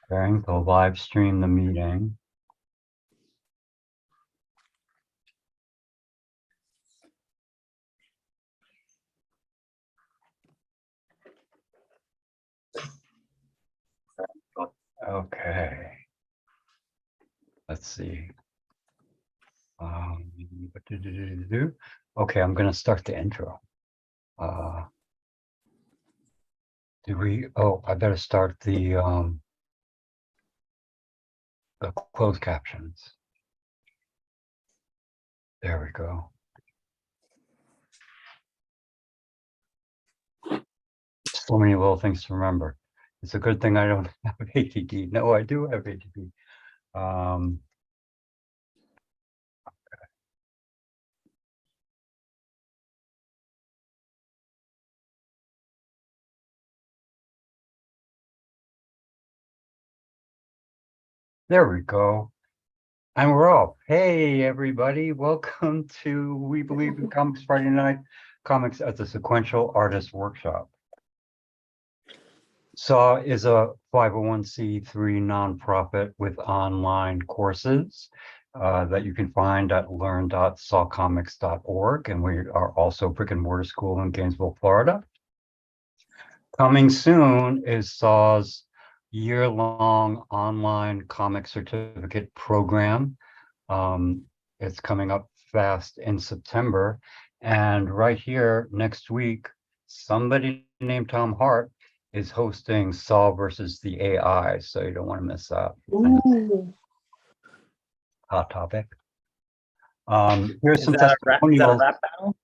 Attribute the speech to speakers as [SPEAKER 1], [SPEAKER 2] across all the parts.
[SPEAKER 1] Preparing to live stream the meeting. Okay. Let's see. Okay, I'm going to start the intro. I better start the closed captions. There we go. So many little things to remember. It's a good thing I don't have ADD. No, I do have ADD. There we go. And we're off. Hey, everybody. Welcome to We Believe in Comics Friday Night Comics at the Sequential Artists Workshop. SAW is a 501c3 nonprofit with online courses that you can find at learn.sawcomics.org. And we are also brick and mortar school in Gainesville, Florida. Coming soon is SAW's year-long online comic certificate program. It's coming up fast in September. And right here next week, somebody named Tom Hart is hosting SAW versus the AI. So you don't want to miss that.
[SPEAKER 2] Ooh.
[SPEAKER 1] Hot topic. Here's some
[SPEAKER 2] Is that a
[SPEAKER 1] testimonials.
[SPEAKER 2] rap battle?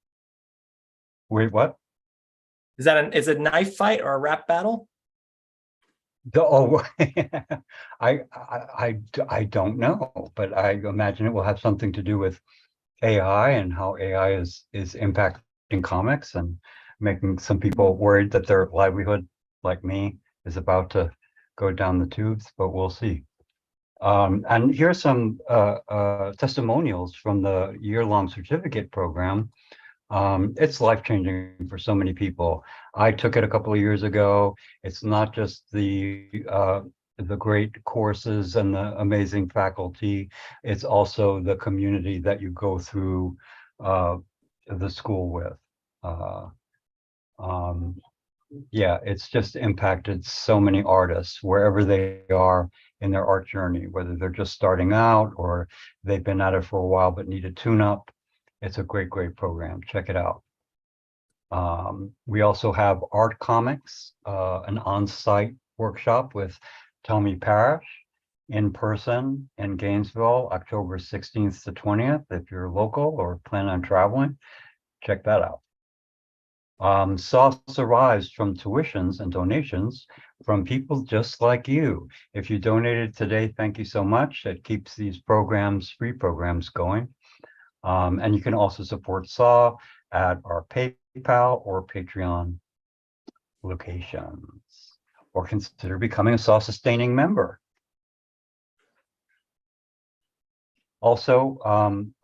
[SPEAKER 1] Wait, what?
[SPEAKER 2] Is it a knife fight or a rap battle?
[SPEAKER 1] Oh, I don't know, but I imagine it will have something to do with AI and how AI is impacting comics and making some people worried that their livelihood, like me, is about to go down the tubes, but we'll see. And here's some testimonials from the year-long certificate program. It's life-changing for so many people. I took it a couple of years ago. It's not just the great courses and the amazing faculty. It's also the community that you go through the school with. Yeah, it's just impacted so many artists wherever they are in their art journey, whether they're just starting out or they've been at it for a while but need a tune-up. It's a great program. Check it out. We also have Art Comics, an on-site workshop with Tommy Parrish in person in Gainesville, October 16th to 20th. If you're local or plan on traveling, check that out. SAW survives from tuitions and donations from people just like you. If you donated today, thank you so much. It keeps these programs, free programs going. And you can also support SAW at our PayPal or Patreon locations, or consider becoming a SAW sustaining member. Also,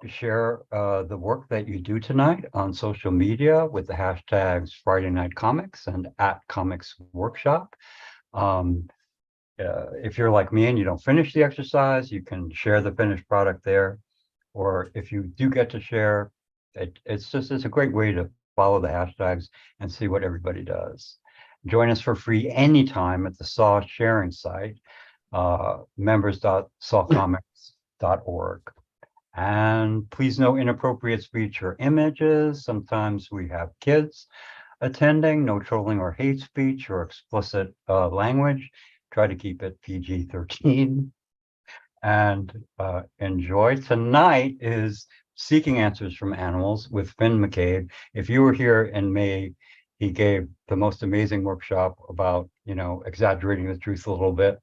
[SPEAKER 1] share the work that you do tonight on social media with the hashtags Friday Night Comics and @ComicsWorkshop. If you're like me and you don't finish the exercise, you can share the finished product there. Or if you do get to share, it's a great way to follow the hashtags and see what everybody does. Join us for free anytime at the SAW sharing site, members.sawcomics.org. And please no inappropriate speech or images. Sometimes we have kids attending. No trolling or hate speech or explicit language. Try to keep it PG-13. And enjoy. Tonight is Seeking Answers from Animals with Fionn McCabe. If you were here in May, he gave the most amazing workshop about, exaggerating the truth a little bit.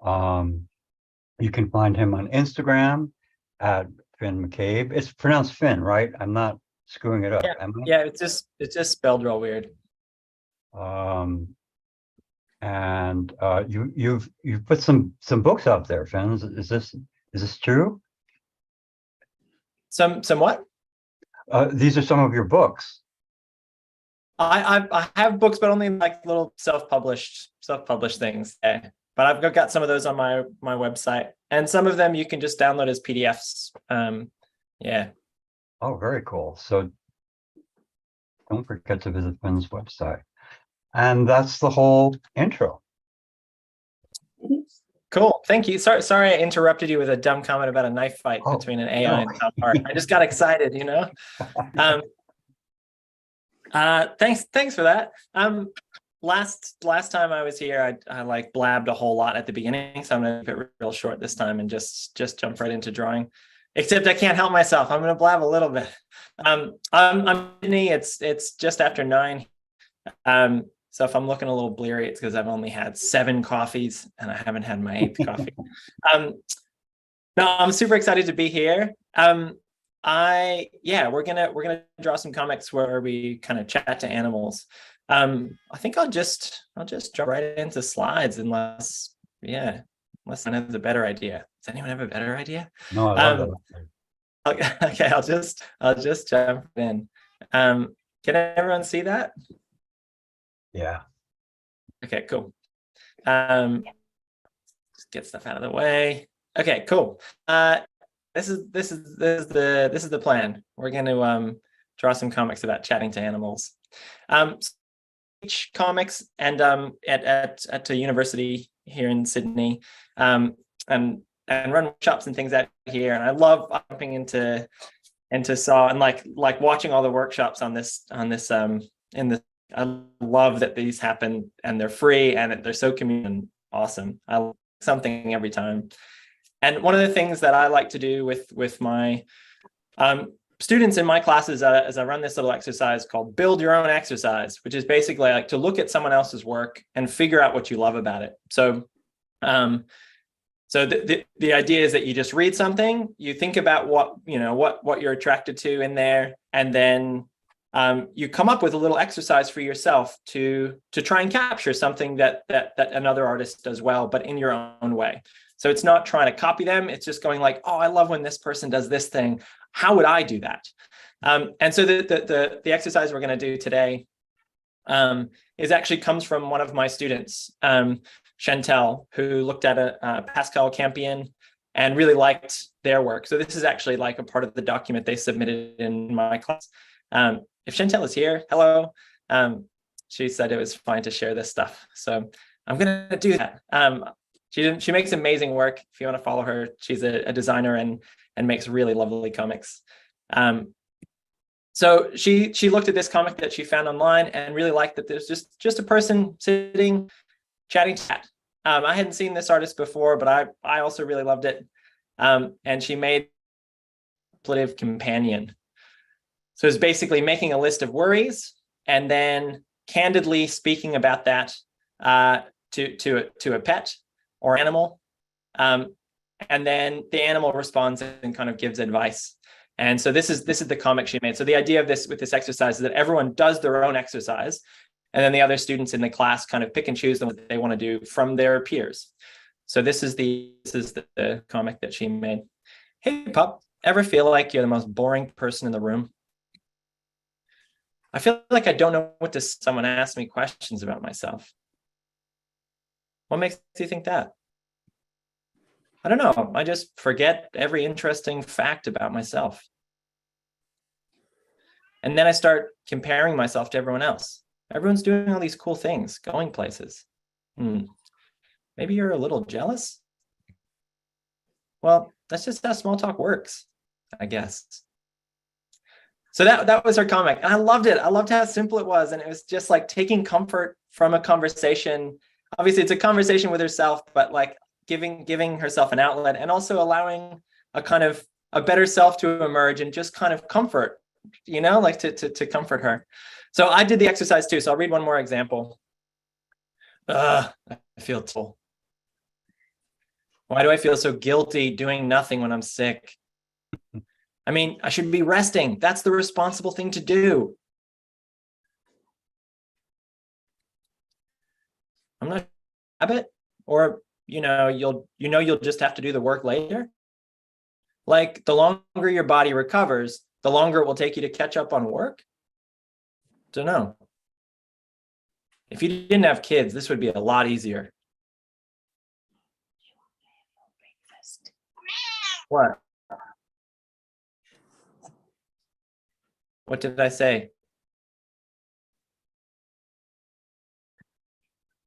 [SPEAKER 1] You can find him on Instagram at Fionn McCabe. It's pronounced Finn, right? I'm not screwing it up.
[SPEAKER 2] Yeah, it's just spelled real weird.
[SPEAKER 1] And you've put some books out there, Fionn. Is this true?
[SPEAKER 2] Some what?
[SPEAKER 1] These are some of your books.
[SPEAKER 2] I have books, but only like little self-published things. Yeah. but I've got some of those on my website, and some of them you can just download as PDFs. Yeah.
[SPEAKER 1] Oh, very cool. So don't forget to visit Finn's website. And that's the whole intro.
[SPEAKER 2] Cool. Thank you. Sorry I interrupted you with a dumb comment about a knife fight between an AI and top art. I just got excited, you know. Thanks for that. Last time I was here, I like blabbed a whole lot at the beginning, so I'm gonna keep it real short this time and just jump right into drawing. Except I can't help myself. I'm gonna blab a little bit. I'm in Sydney. It's just after 9. So if I'm looking a little bleary, it's because I've only had 7 coffees and I haven't had my 8th coffee. No, I'm super excited to be here. We're gonna draw some comics where we kind of chat to animals. I think I'll just jump right into slides unless someone has a better idea. Does anyone have a better idea?
[SPEAKER 1] No, I love that.
[SPEAKER 2] Okay, I'll just jump in. Can everyone see that?
[SPEAKER 1] Yeah.
[SPEAKER 2] Okay, cool. Just get stuff out of the way. Okay, cool. This is the plan. We're going to draw some comics about chatting to animals. Teach comics and at a university here in Sydney, and run workshops and things out here. And I love jumping into Saw and like watching all the workshops on this in the. I love that these happen and they're free and they're so community and awesome. I love something every time. And one of the things that I like to do with my students in my classes is I run this little exercise called Build Your Own Exercise, which is basically like to look at someone else's work and figure out what you love about it. So the idea is that you just read something, you think about what you're attracted to in there, and then you come up with a little exercise for yourself to try and capture something that another artist does well, but in your own way. So it's not trying to copy them. It's just going like, oh, I love when this person does this thing. How would I do that? And so the exercise we're going to do today is actually comes from one of my students, Chantel, who looked at a Pascal Campion and really liked their work. So this is actually like a part of the document they submitted in my class. If Chantel is here, hello. She said it was fine to share this stuff. So I'm going to do that. She makes amazing work. If you want to follow her, she's a designer and makes really lovely comics. So she looked at this comic that she found online and really liked that there's just a person sitting, chatting chat. I hadn't seen this artist before, but I also really loved it. And she made a manipulative companion. So it's basically making a list of worries and then candidly speaking about that to a pet or animal. And then the animal responds and kind of gives advice. And so this is the comic she made. So the idea of this with this exercise is that everyone does their own exercise, and then the other students in the class kind of pick and choose what they want to do from their peers. So this is the comic that she made. Hey, pup, ever feel like you're the most boring person in the room? I feel like I don't know what to someone asks me questions about myself. What makes you think that? I don't know. I just forget every interesting fact about myself. And then I start comparing myself to everyone else. Everyone's doing all these cool things, going places. Maybe you're a little jealous? Well, that's just how small talk works, I guess. So that was her comic. And I loved it. I loved how simple it was. And it was just like taking comfort from a conversation. Obviously, it's a conversation with herself, but like giving herself an outlet and also allowing a kind of a better self to emerge and just kind of comfort, like to comfort her. So I did the exercise too. So I'll read one more example. I feel terrible. Why do I feel so guilty doing nothing when I'm sick? I mean, I should be resting. That's the responsible thing to do. I'm not habit, or you'll just have to do the work later. Like the longer your body recovers, the longer it will take you to catch up on work. Don't know. If you didn't have kids, this would be a lot easier. What? What did I say?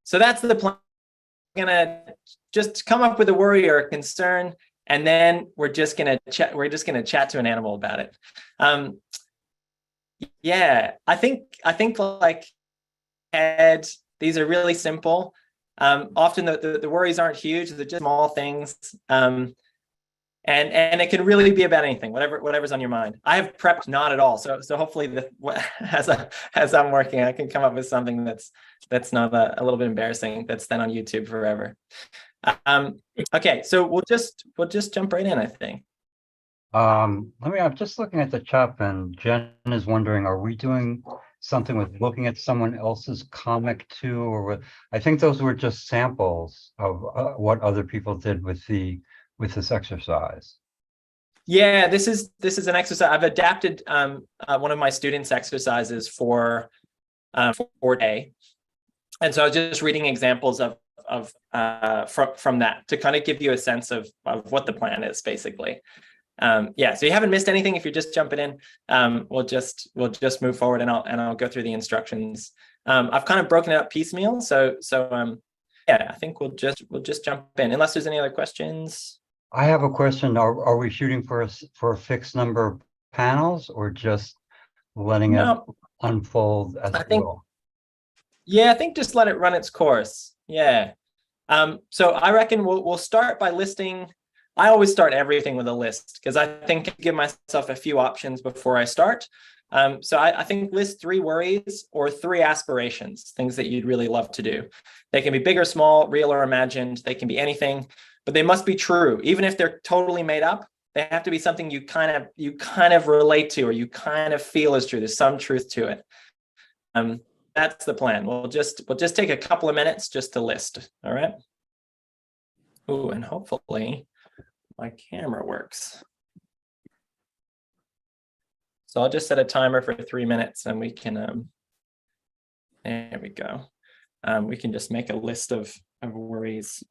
[SPEAKER 2] So that's the plan. I'm gonna just come up with a worry or a concern, and then we're just gonna chat. We're just gonna chat to an animal about it. Yeah, I think like Ed, these are really simple. Often the worries aren't huge; they're just small things. And it can really be about anything, whatever's on your mind. I have prepped not at all, so hopefully as I'm working, I can come up with something that's not a little bit embarrassing. That's then on YouTube forever. Okay, so we'll just jump right in, I think.
[SPEAKER 1] I'm just looking at the chat, and Jen is wondering, are we doing something with looking at someone else's comic too, or I think those were just samples of what other people did with this exercise.
[SPEAKER 2] Yeah, this is an exercise. I've adapted one of my students' exercises for day, and so I was just reading examples of from that to kind of give you a sense of what the plan is, basically. Yeah, so you haven't missed anything if you're just jumping in. We'll just move forward, and I'll go through the instructions. I've kind of broken it up piecemeal, so yeah, I think we'll just jump in unless there's any other questions.
[SPEAKER 1] I have a question. Are we shooting for a fixed number of panels, or just letting it unfold as it will?
[SPEAKER 2] Yeah, I think just let it run its course. Yeah. So I reckon we'll start by listing. I always start everything with a list because I think I give myself a few options before I start. So I think list 3 worries or 3 aspirations, things that you'd really love to do. They can be big or small, real or imagined. They can be anything, but they must be true. Even if they're totally made up, they have to be something you kind of relate to, or you kind of feel is true. There's some truth to it. That's the plan. We'll just take a couple of minutes just to list. All right. Oh, and hopefully my camera works. So I'll just set a timer for 3 minutes, and we can. There we go. We can just make a list of worries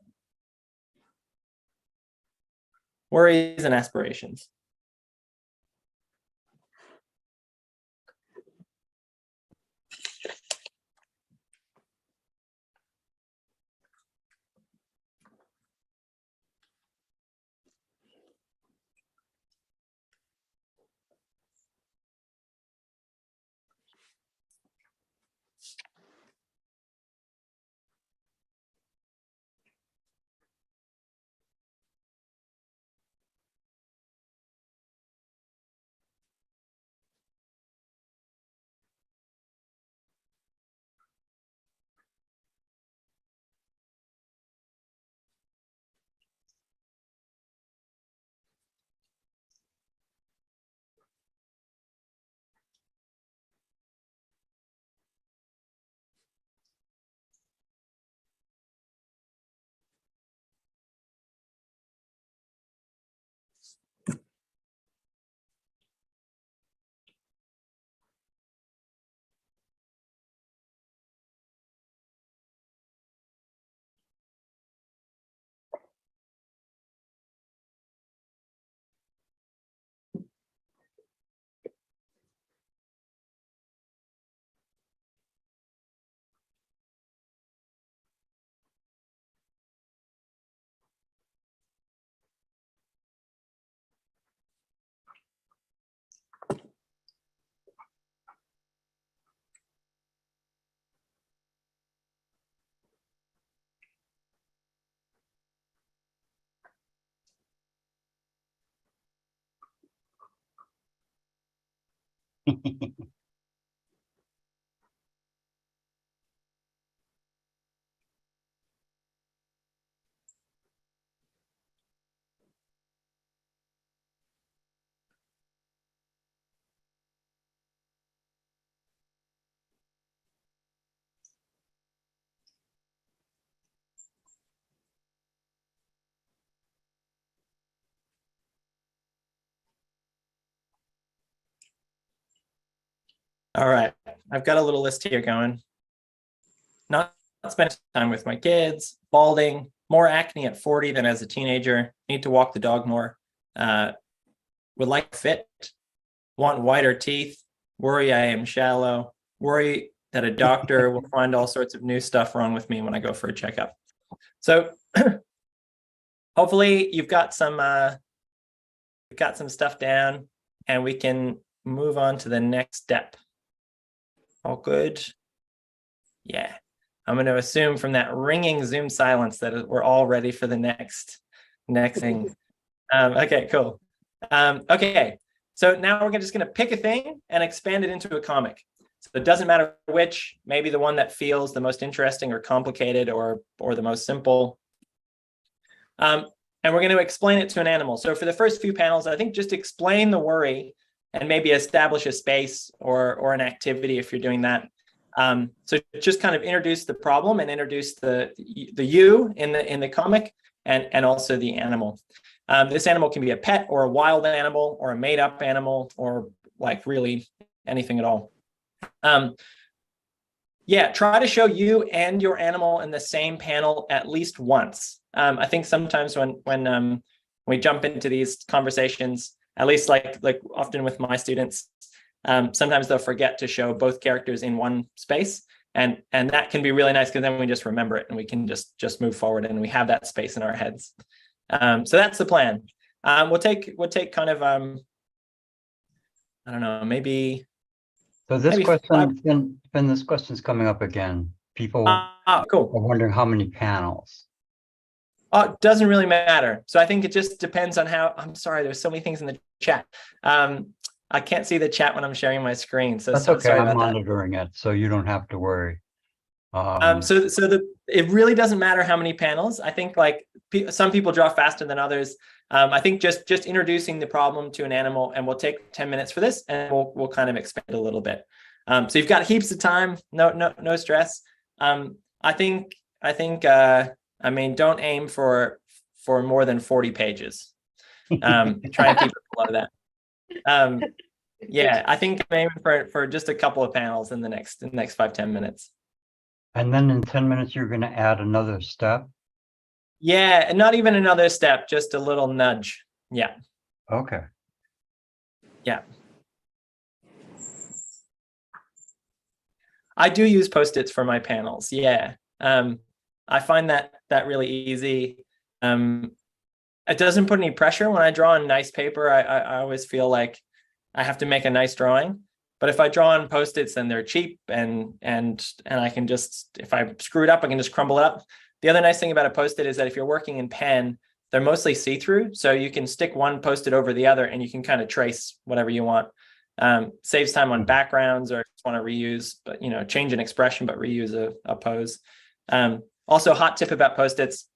[SPEAKER 2] and aspirations. All right, I've got a little list here going. Not spend time with my kids, balding, more acne at 40 than as a teenager, need to walk the dog more, would like fit, want whiter teeth, worry I am shallow, worry that a doctor will find all sorts of new stuff wrong with me when I go for a checkup. So hopefully you've got some stuff down, and we can move on to the next step. All good? Yeah. I'm going to assume from that ringing Zoom silence that we're all ready for the next thing. Okay, cool. Okay, so now we're just going to pick a thing and expand it into a comic. So it doesn't matter which, maybe the one that feels the most interesting or complicated or the most simple. And we're going to explain it to an animal. So for the first few panels, I think just explain the worry and maybe establish a space or an activity if you're doing that. So just kind of introduce the problem and introduce the you in the comic and also the animal. This animal can be a pet or a wild animal or a made up animal or like really anything at all. Yeah, try to show you and your animal in the same panel at least once. I think sometimes when we jump into these conversations, at least like often with my students, sometimes they'll forget to show both characters in one space, and that can be really nice because then we just remember it and we can just move forward and we have that space in our heads. So that's the plan. We'll take kind of I don't know, maybe.
[SPEAKER 1] So this question, Finn, this question's coming up again. People
[SPEAKER 2] cool.
[SPEAKER 1] are wondering how many panels.
[SPEAKER 2] It doesn't really matter. So I think it just depends on how. I'm sorry, there's so many things in the chat. I can't see the chat when I'm sharing my screen. So
[SPEAKER 1] that's okay.
[SPEAKER 2] Sorry
[SPEAKER 1] I'm
[SPEAKER 2] about
[SPEAKER 1] monitoring it, so you don't have to worry.
[SPEAKER 2] It really doesn't matter how many panels. I think like some people draw faster than others. I think just introducing the problem to an animal, and we'll take 10 minutes for this, and we'll kind of expand a little bit. So you've got heaps of time. No stress. I mean, don't aim for more than 40 pages. Try and keep it below that. Yeah, I think I'm aiming for just a couple of panels in the next 5-10 minutes.
[SPEAKER 1] And then in 10 minutes, you're going to add another step?
[SPEAKER 2] Yeah, and not even another step, just a little nudge. Yeah.
[SPEAKER 1] Okay.
[SPEAKER 2] Yeah. I do use Post-its for my panels. Yeah. I find that really easy. It doesn't put any pressure when I draw on nice paper. I always feel like I have to make a nice drawing. But if I draw on Post-its, then they're cheap and I can just, if I screw it up, I can just crumble it up. The other nice thing about a Post-it is that if you're working in pen, they're mostly see-through. So you can stick one Post-it over the other and you can kind of trace whatever you want. Saves time on backgrounds, or if you want to reuse, but change an expression, but reuse a pose. Also, hot tip about Post-its,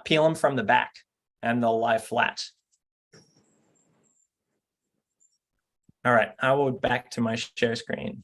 [SPEAKER 2] peel them from the back and they'll lie flat. All right, I will back to my share screen.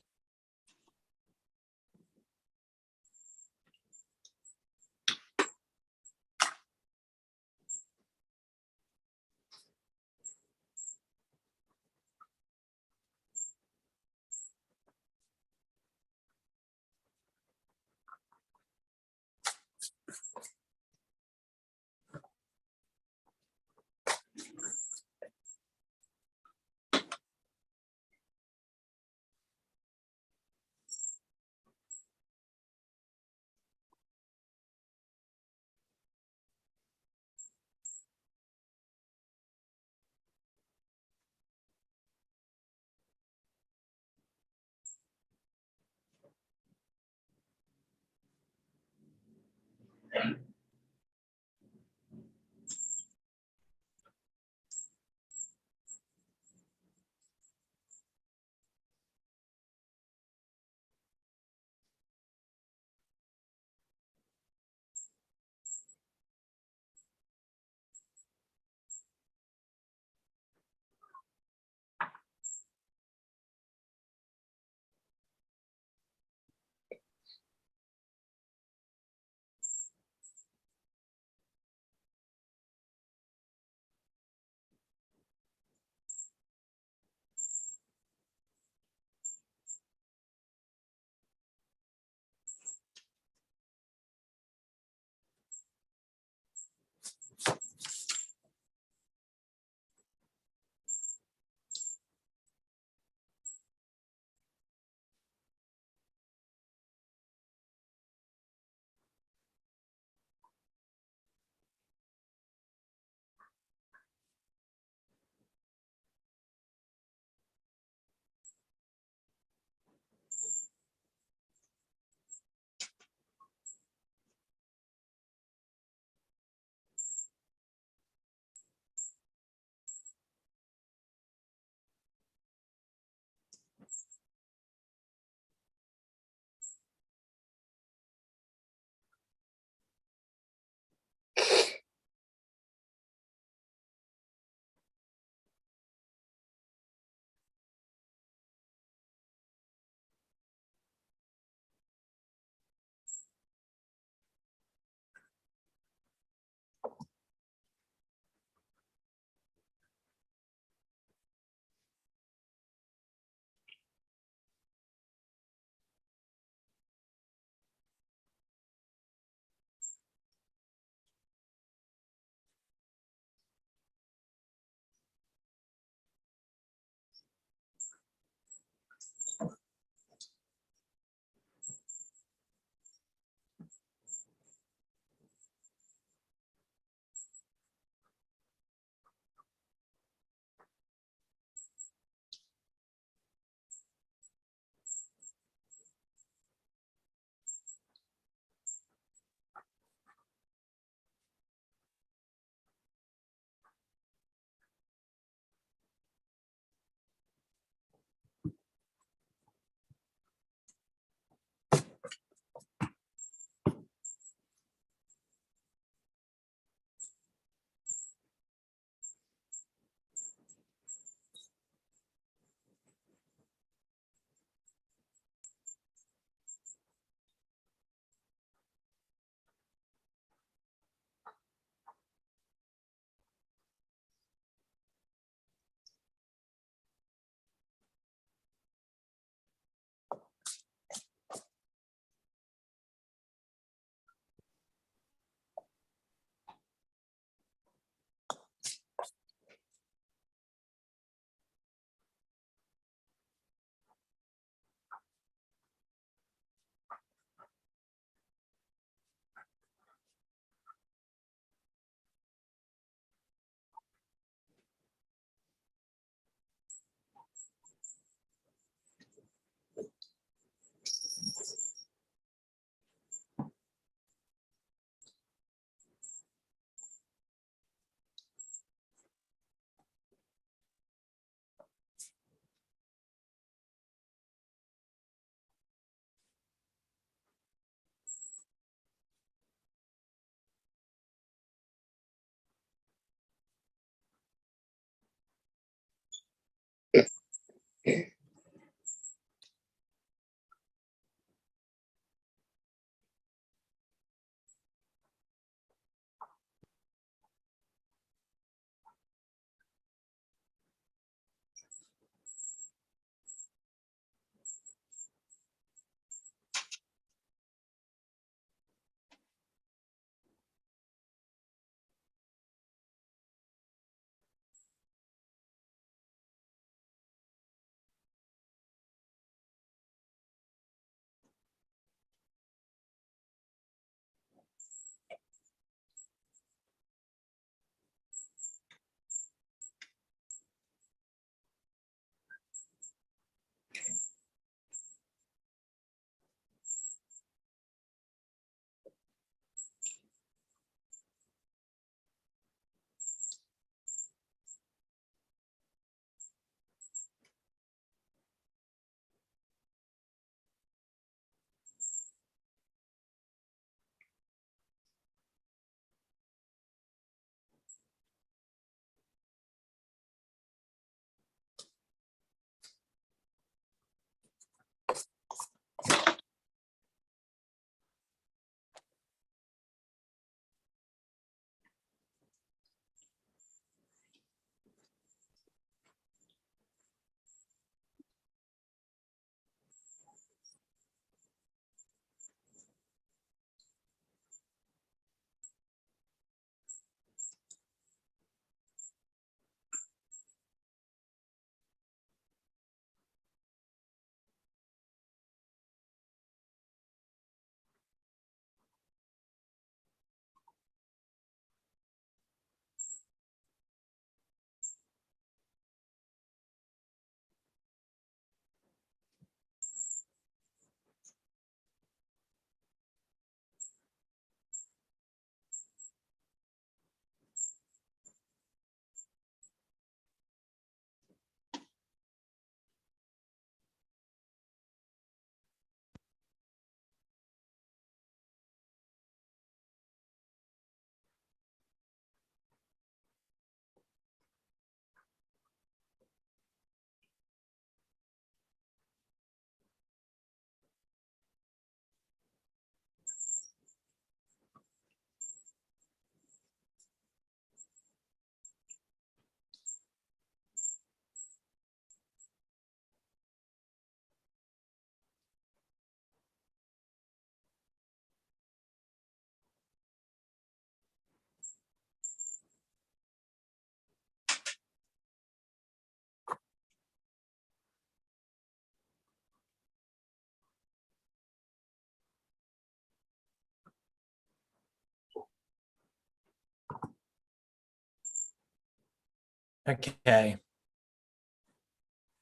[SPEAKER 2] Okay.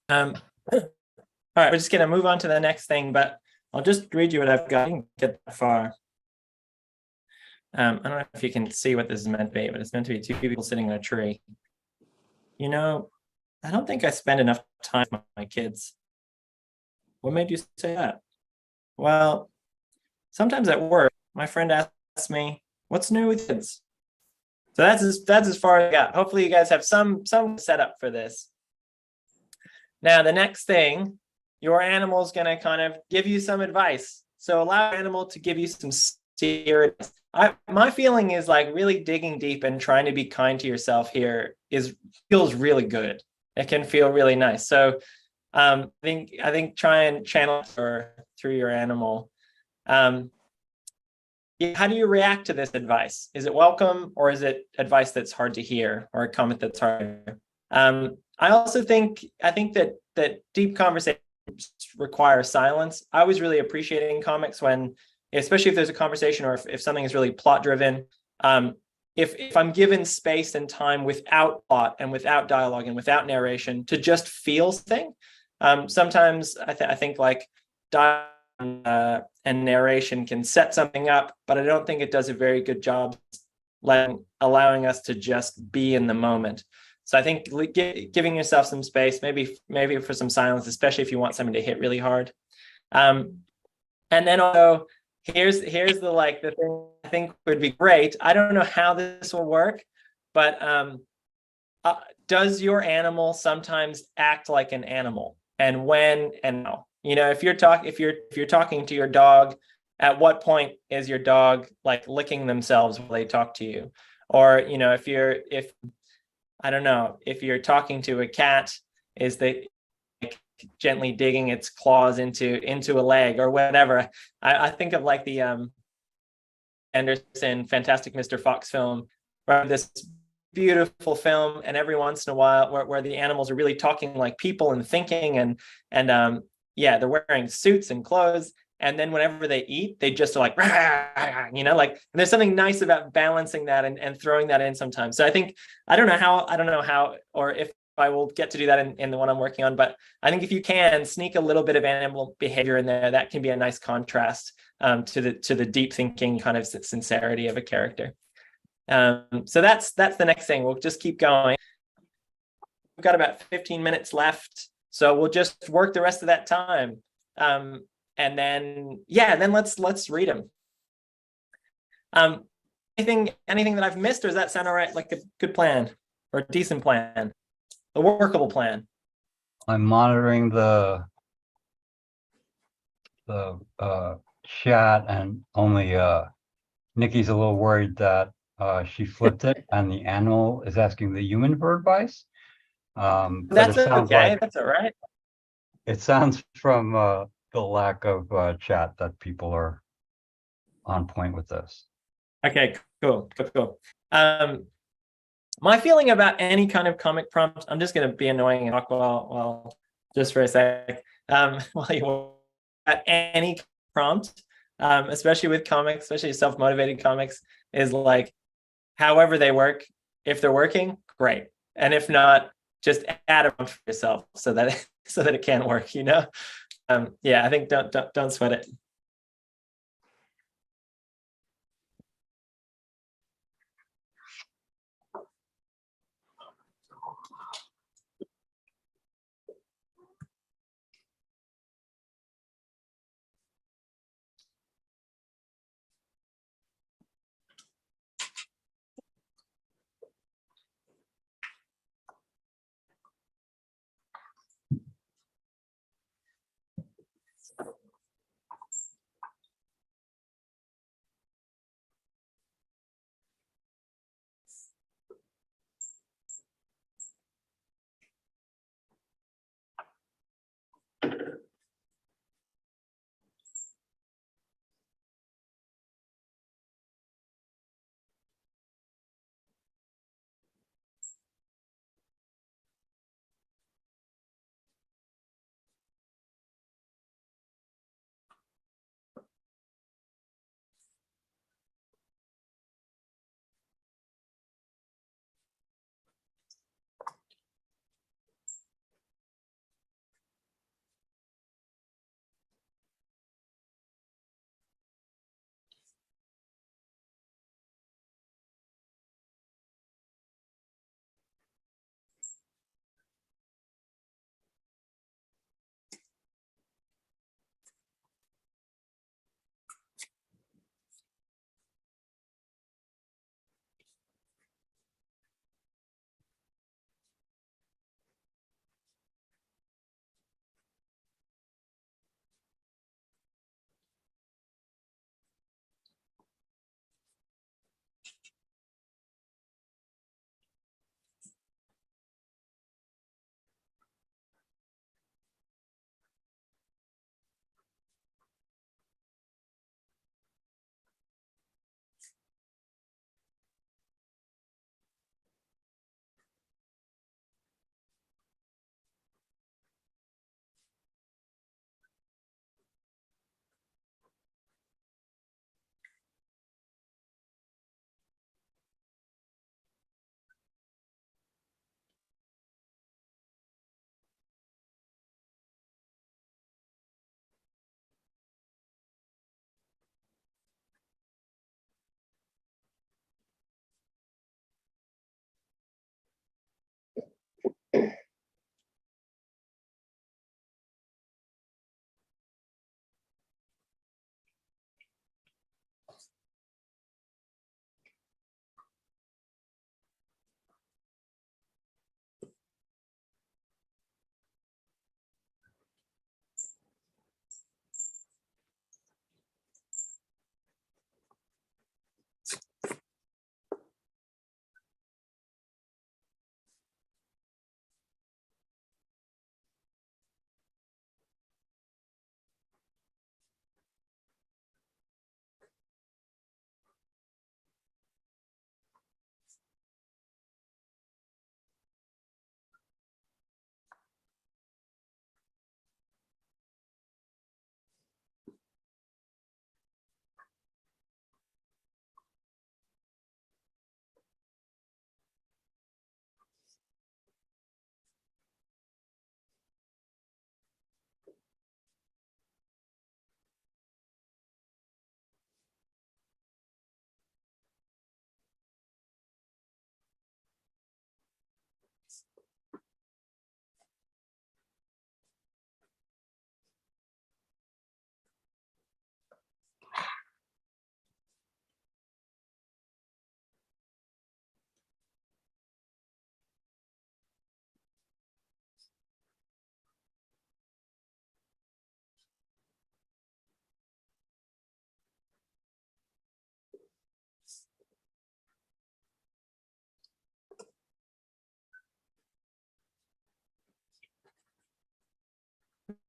[SPEAKER 2] All right, we're just gonna move on to the next thing, but I'll just read you what I've got. I didn't get that far. I don't know if you can see what this is meant to be, but it's meant to be two people sitting in a tree. You know, I don't think I spend enough time with my kids. What made you say that? Well, sometimes at work, my friend asks me, "What's new with kids?" So that's as far as I got. Hopefully, you guys have some setup for this. Now, the next thing, your animal is going to kind of give you some advice. So allow your animal to give you some serious. My feeling is like really digging deep and trying to be kind to yourself here feels really good. It can feel really nice. So I think try and channel through your animal. How do you react to this advice? Is it welcome, or is it advice that's hard to hear, or a comment that's hard to hear? I think that deep conversations require silence. I was really appreciating comics when, especially if there's a conversation or if something is really plot driven. If I'm given space and time without plot and without dialogue and without narration to just feel something, sometimes I think like dialogue and narration can set something up, but I don't think it does a very good job allowing us to just be in the moment. So I think giving yourself some space, maybe for some silence, especially if you want something to hit really hard. And then also here's the thing I think would be great. I don't know how this will work, but does your animal sometimes act like an animal, and when and how? You know, if you're talking to your dog, at what point is your dog like licking themselves while they talk to you? Or, you know, if I don't know, if you're talking to a cat, is they like gently digging its claws into a leg or whatever? I think of like the Anderson Fantastic Mr. Fox film, right? This beautiful film, and every once in a while where the animals are really talking like people and thinking, and yeah, they're wearing suits and clothes, and then whenever they eat, they just are like, you know, like, and there's something nice about balancing that and throwing that in sometimes. So I think, I don't know how or if I will get to do that in the one I'm working on, but I think if you can sneak a little bit of animal behavior in there, that can be a nice contrast to the deep thinking kind of sincerity of a character. So that's the next thing. We'll just keep going. We've got about 15 minutes left, so we'll just work the rest of that time, and then let's read them. Anything that I've missed, or does that sound all right? Like a good plan or a decent plan, a workable plan?
[SPEAKER 1] I'm monitoring the chat, and only Nikki's a little worried that she flipped it and the animal is asking the human for advice. But
[SPEAKER 2] That's
[SPEAKER 1] it sounds
[SPEAKER 2] okay.
[SPEAKER 1] like
[SPEAKER 2] That's all right.
[SPEAKER 1] it sounds from the lack of chat that people are on point with this.
[SPEAKER 2] Okay, cool. My feeling about any kind of comic prompt, I'm just going to be annoying and talk while just for a sec. While you at any prompt, especially with comics, especially self-motivated comics, is like, however they work. If they're working, great, and if not, just add a prompt for yourself so that it can work. You know, yeah, I think don't sweat it.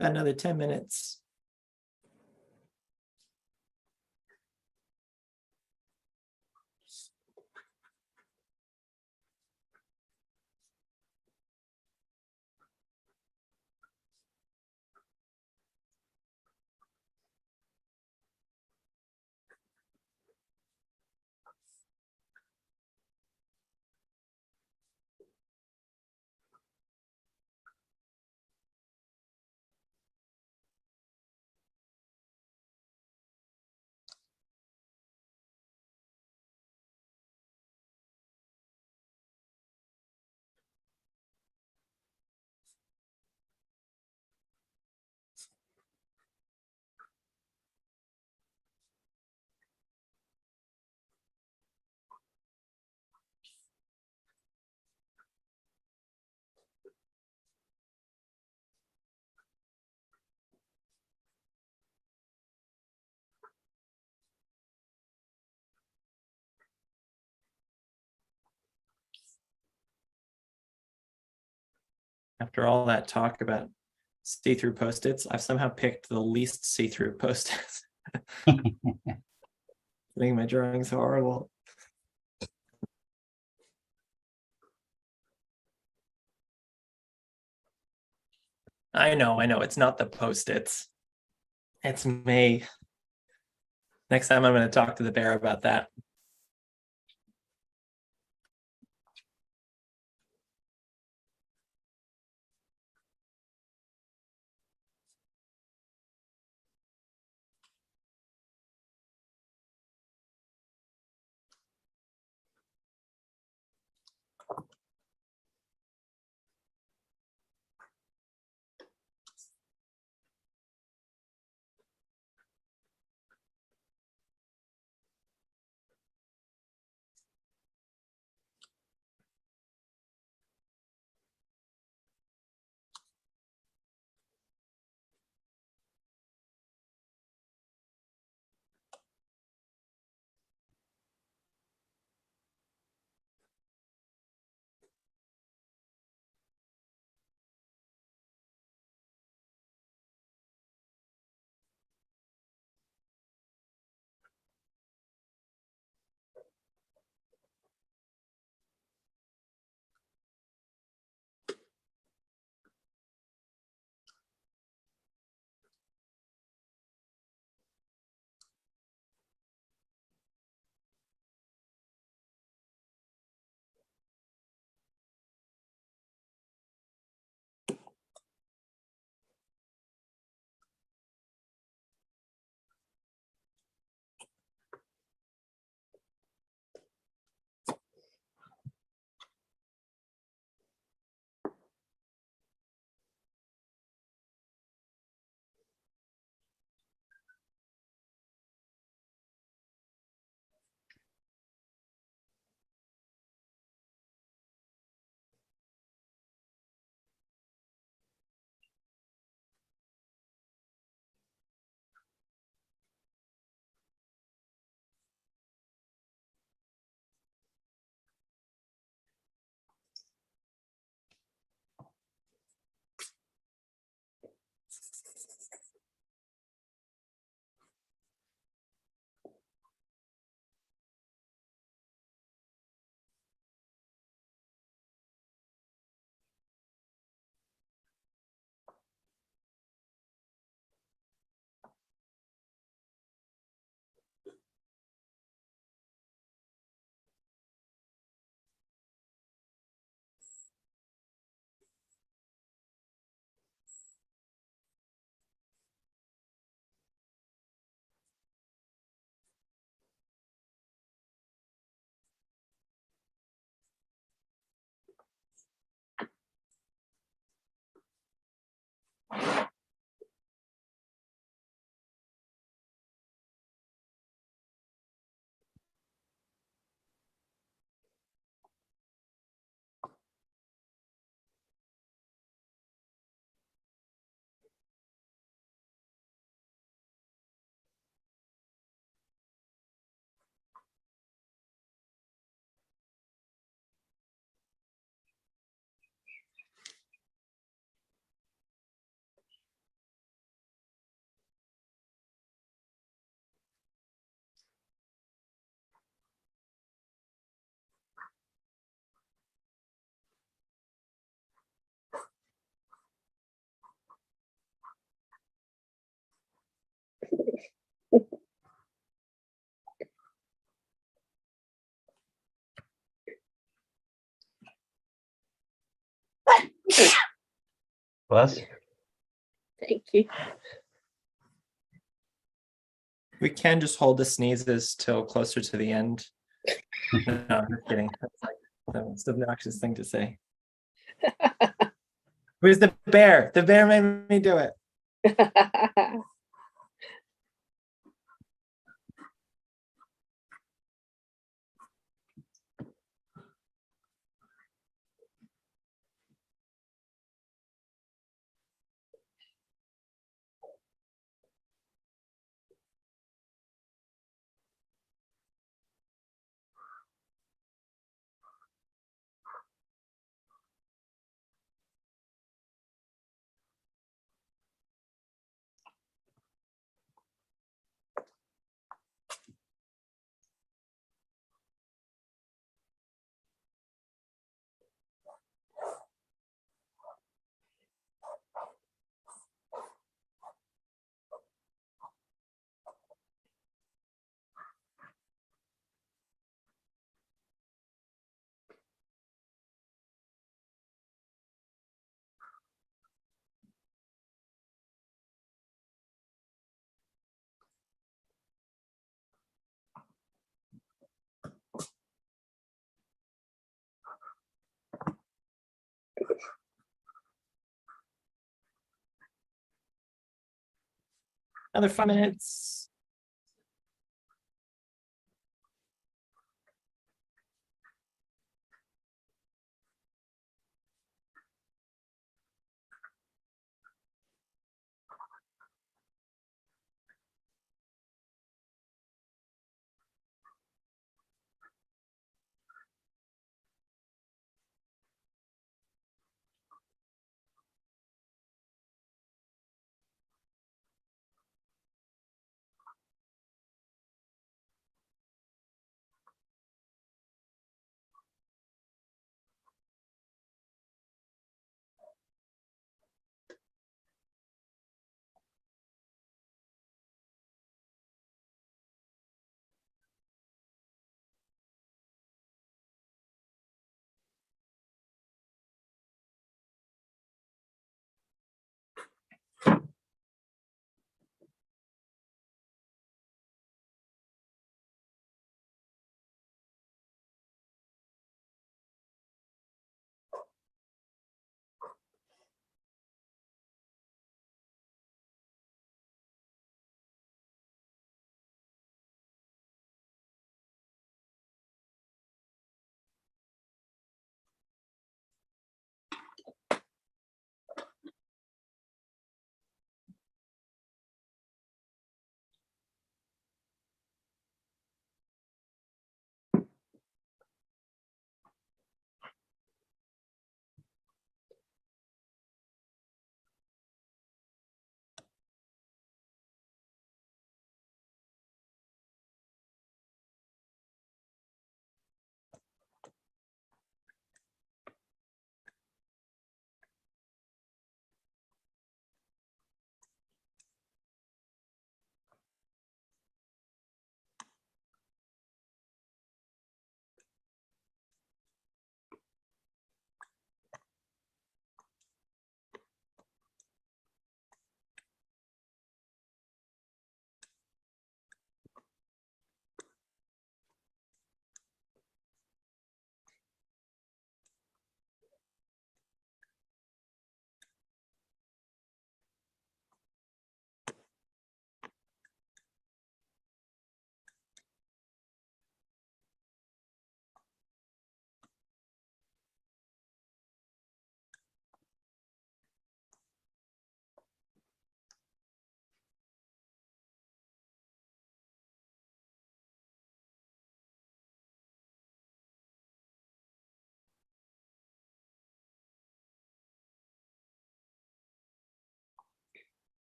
[SPEAKER 2] another 10 minutes. After all that talk about see-through post-its, I've somehow picked the least see-through post-its. I think my drawing's horrible. I know, it's not the post-its. It's me. Next time I'm going to talk to the bear about that.
[SPEAKER 1] Bless.
[SPEAKER 3] Thank you.
[SPEAKER 2] We can just hold the sneezes till closer to the end. No, I'm just kidding. That's like the most obnoxious thing to say. Where's the bear? The bear made me do it. Another 5 minutes.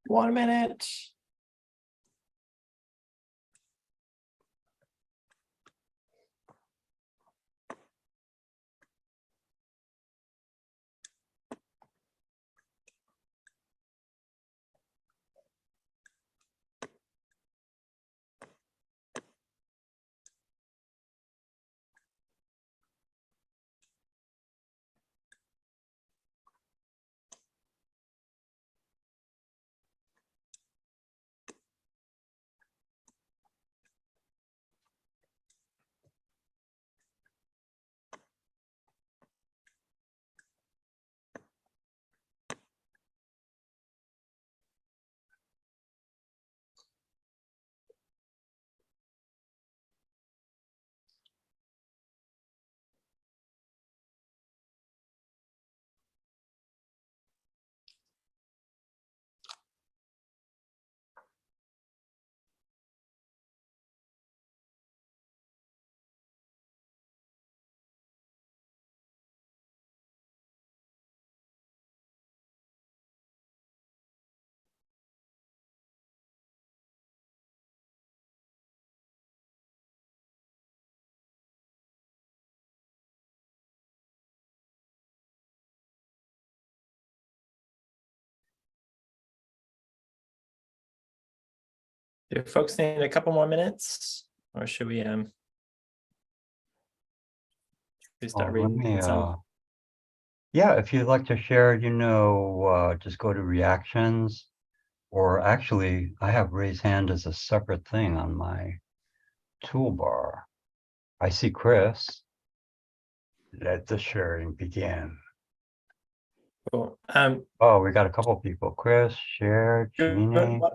[SPEAKER 2] One minute. Do folks need a couple more minutes, or should we start
[SPEAKER 1] Let
[SPEAKER 2] reading
[SPEAKER 1] me,
[SPEAKER 2] some?
[SPEAKER 1] yeah, if you'd like to share, just go to reactions, or actually, I have raise hand as a separate thing on my toolbar. I see Chris. Let the sharing begin.
[SPEAKER 2] Cool.
[SPEAKER 1] Oh, we got a couple people. Chris, share,
[SPEAKER 2] Do you
[SPEAKER 1] Jeannie.
[SPEAKER 2] want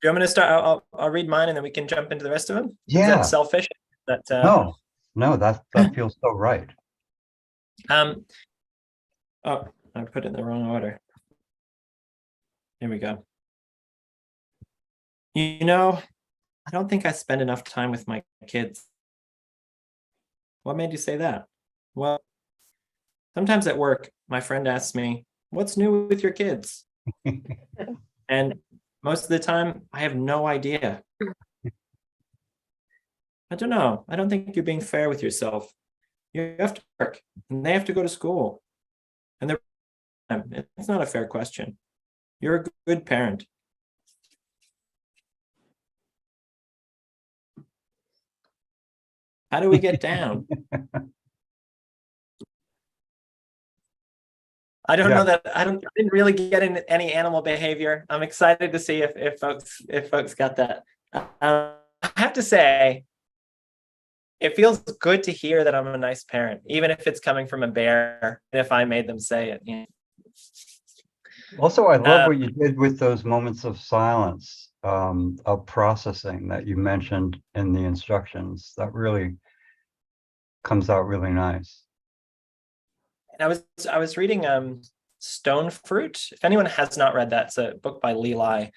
[SPEAKER 2] me to start? I'll read mine, and then we can jump into the rest of them. Is
[SPEAKER 1] Yeah.
[SPEAKER 2] that selfish?
[SPEAKER 1] No, that feels so right.
[SPEAKER 2] Oh, I put it in the wrong order. Here we go. I don't think I spend enough time with my kids. What made you say that? Well, sometimes at work, my friend asks me, "What's new with your kids?" And most of the time, I have no idea. I don't know. I don't think you're being fair with yourself. You have to work, and they have to go to school. And it's not a fair question. You're a good parent. How do we get down? I don't know that I didn't really get into any animal behavior. I'm excited to see if folks got that. I have to say, it feels good to hear that I'm a nice parent, even if it's coming from a bear, if I made them say it.
[SPEAKER 1] Also, I love what you did with those moments of silence, of processing that you mentioned in the instructions. That really comes out really nice.
[SPEAKER 2] And I was reading Stone Fruit. If anyone has not read that, it's a book by Lee Lai.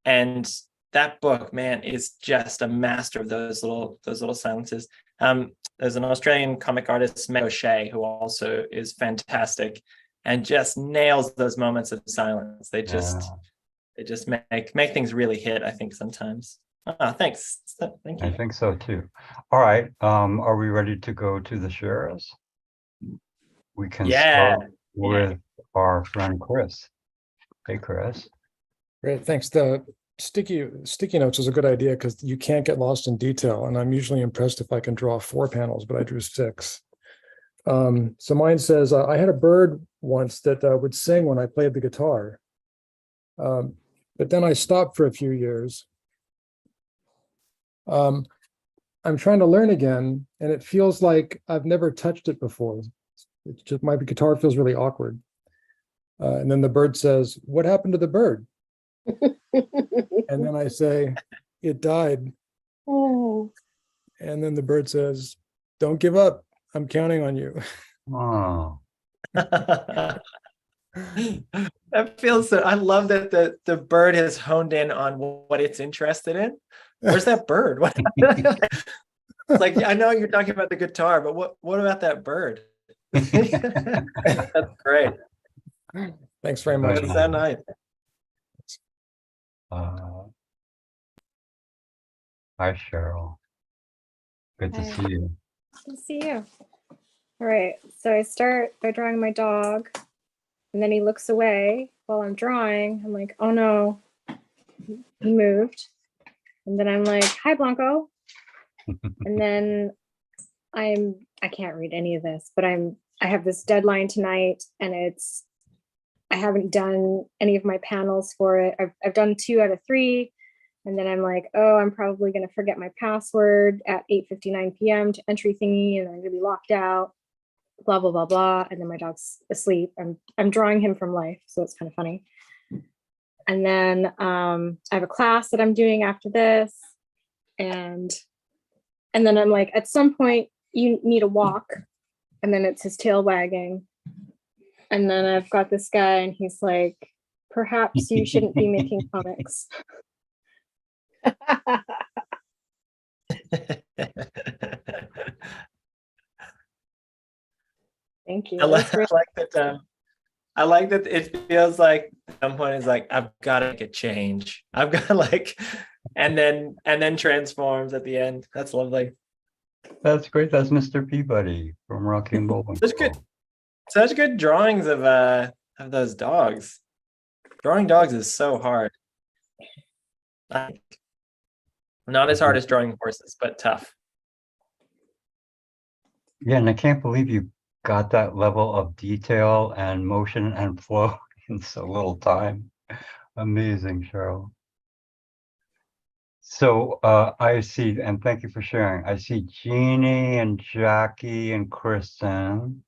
[SPEAKER 2] And that book, man, is just a master of those little silences. There's an Australian comic artist, McCabe, who also is fantastic and just nails those moments of silence. They just make things really hit, I think, sometimes. Thanks. Thank you.
[SPEAKER 1] I think so too. All right. Are we ready to go to the shares? We can start with our friend Chris. Hey, Chris.
[SPEAKER 4] Great, thanks. The sticky notes is a good idea because you can't get lost in detail, and I'm usually impressed if I can draw 4 panels, but I drew 6. So mine says, I had a bird once that would sing when I played the guitar, but then I stopped for a few years. I'm trying to learn again, and it feels like I've never touched it before. It's just my guitar feels really awkward. And then the bird says, "What happened to the bird?" And then I say, "It died."
[SPEAKER 3] Oh.
[SPEAKER 4] And then the bird says, "Don't give up. I'm counting on you."
[SPEAKER 1] Oh.
[SPEAKER 2] That feels so. I love that the bird has honed in on what it's interested in. Where's that bird? What? It's like, I know you're talking about the guitar, but what about that bird? That's great.
[SPEAKER 4] Thanks very much.
[SPEAKER 2] That's so nice.
[SPEAKER 1] Hi, Cheryl. Good to see you.
[SPEAKER 3] Good to see you. All right, so I start by drawing my dog, and then he looks away while I'm drawing. I'm like, oh no, he moved. And then I'm like, hi, Blanco. And then I can't read any of this, but I have this deadline tonight, and I haven't done any of my panels for it. I've done 2 out of 3. And then I'm like, oh, I'm probably going to forget my password at 8:59 p.m. to entry thingy, and I'm going to be locked out, blah, blah, blah, blah. And then my dog's asleep. I'm drawing him from life, so it's kind of funny. And then I have a class that I'm doing after this. And then I'm like, at some point, you need a walk. And then it's his tail wagging. And then I've got this guy, and he's like, perhaps you shouldn't be making comics. Thank you.
[SPEAKER 2] I like that. I like that it feels like at some point it's like, I've got to make a change. I've got and then transforms at the end. That's lovely.
[SPEAKER 1] That's great. That's Mr. Peabody from Rocking Bull.
[SPEAKER 2] Such good drawings of those dogs. Drawing dogs is so hard. Not as hard as drawing horses, but tough.
[SPEAKER 1] Yeah, and I can't believe you got that level of detail and motion and flow in so little time. Amazing, Cheryl. So I see, and thank you for sharing. I see Jeannie and Jackie and Kristen.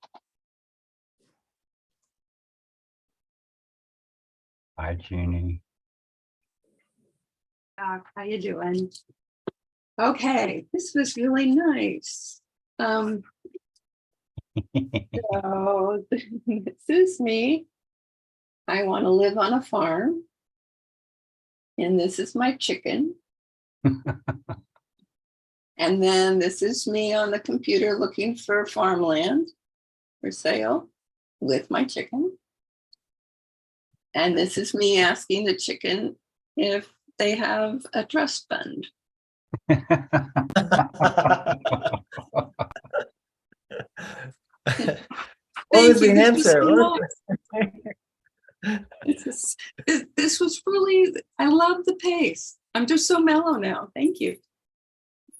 [SPEAKER 1] Hi, Jeannie.
[SPEAKER 5] How you doing? Okay, this was really nice. So this is me. I want to live on a farm. And this is my chicken. And then this is me on the computer looking for farmland for sale with my chicken. And this is me asking the chicken if they have a trust fund.
[SPEAKER 2] What was the
[SPEAKER 5] Thank you.
[SPEAKER 2] answer?
[SPEAKER 5] This was really, I love the pace. I'm just so mellow now. Thank you.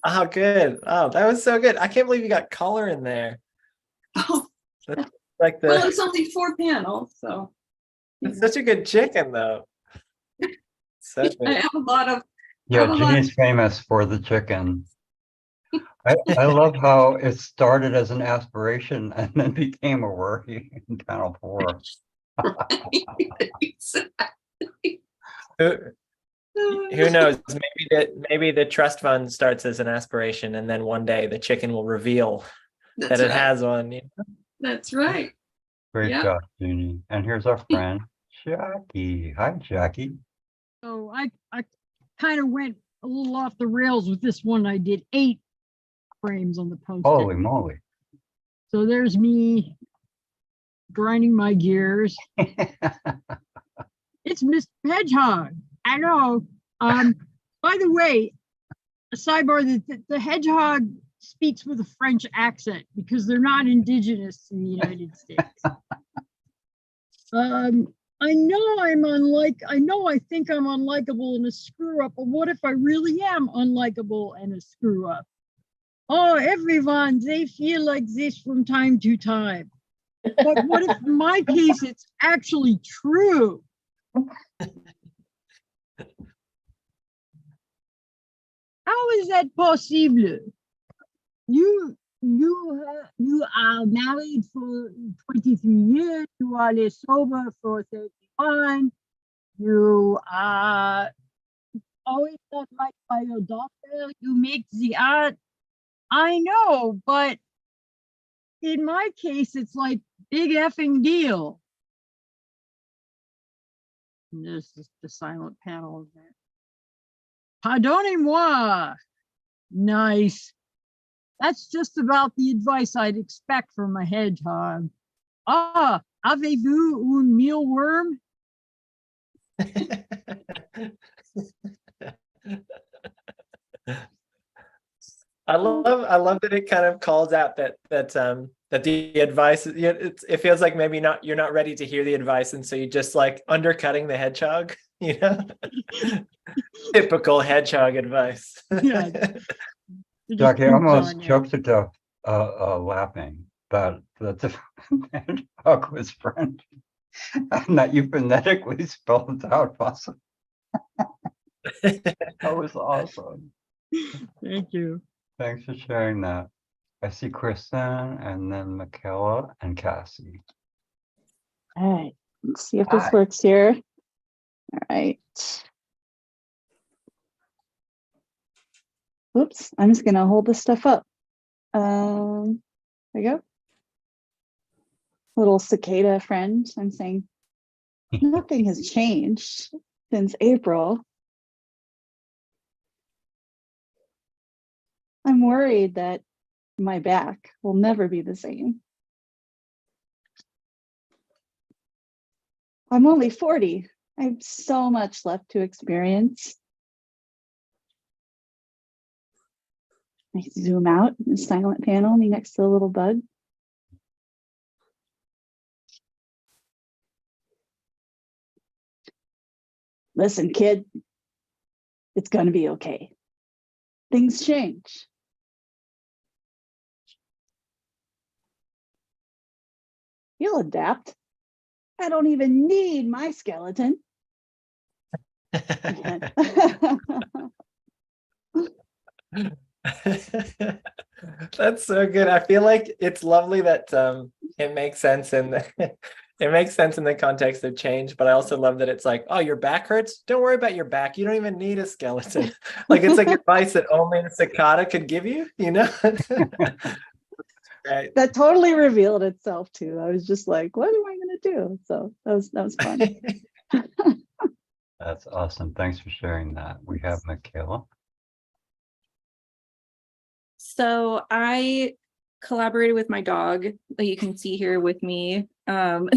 [SPEAKER 2] Oh, good. Oh, that was so good. I can't believe you got color in there.
[SPEAKER 5] Oh,
[SPEAKER 2] Like
[SPEAKER 5] well, it's only 4 panels, so.
[SPEAKER 2] it's such a good chicken, though. Such
[SPEAKER 5] I
[SPEAKER 2] a,
[SPEAKER 5] have a lot of,
[SPEAKER 1] Yeah, Jeannie's famous for the chicken. I love how it started as an aspiration and then became a worry in Channel 4.
[SPEAKER 2] who knows? Maybe the trust fund starts as an aspiration, and then one day the chicken will reveal that it has one. You know?
[SPEAKER 5] That's right.
[SPEAKER 1] Great
[SPEAKER 5] Yeah.
[SPEAKER 1] job, Jeannie. And here's our friend, Jackie. Hi, Jackie.
[SPEAKER 6] So I kind of went a little off the rails with this one. I did 8 frames on the post.
[SPEAKER 1] Holy moly.
[SPEAKER 6] So there's me grinding my gears. It's Mr. Hedgehog. I know. By the way, a sidebar, the hedgehog speaks with a French accent because they're not indigenous to the United States. I know I think I'm unlikable and a screw up, but what if I really am unlikable and a screw up? Oh, everyone, they feel like this from time to time. But what if in my case it's actually true? How is that possible? You are married for 23 years. You are sober for 31. You are always not liked by your doctor. You make the art. I know, but in my case, it's like big effing deal. And there's just the silent panel of that. Pardonnez-moi. Nice. That's just about the advice I'd expect from a hedgehog. Ah, avez-vous un mealworm?
[SPEAKER 2] I love that it kind of calls out that the advice, it feels like maybe you're not ready to hear the advice, and so you just like undercutting the hedgehog, you know. Typical hedgehog advice.
[SPEAKER 6] Yeah.
[SPEAKER 1] Jackie, I almost choked to death laughing that the hedgehog was French and that you phonetically spelled it out possible. That was awesome.
[SPEAKER 6] Thank you.
[SPEAKER 1] Thanks for sharing that. I see Kristen and then Michaela and Cassie.
[SPEAKER 7] All right, let's see if this
[SPEAKER 1] Hi.
[SPEAKER 7] works here. All right. Oops, I'm just gonna hold this stuff up. There we go. Little cicada friend, I'm saying nothing has changed since April. I'm worried that my back will never be the same. I'm only 40. I have so much left to experience. I zoom out, the silent panel, me next to the little bug. Listen, kid, It's going to be okay. Things change. You'll adapt. I don't even need my skeleton.
[SPEAKER 2] That's so good. I feel like it's lovely that it makes sense in the it makes sense in the context of change, but I also love that it's like, oh, your back hurts? Don't worry about your back. You don't even need a skeleton. Like it's like advice that only a cicada could give you, you know? Right.
[SPEAKER 7] That totally revealed itself too. I was just like, what am I going to do? So that was fun.
[SPEAKER 1] That's awesome. Thanks for sharing that. We have Michaela.
[SPEAKER 8] So I collaborated with my dog that you can see here with me. So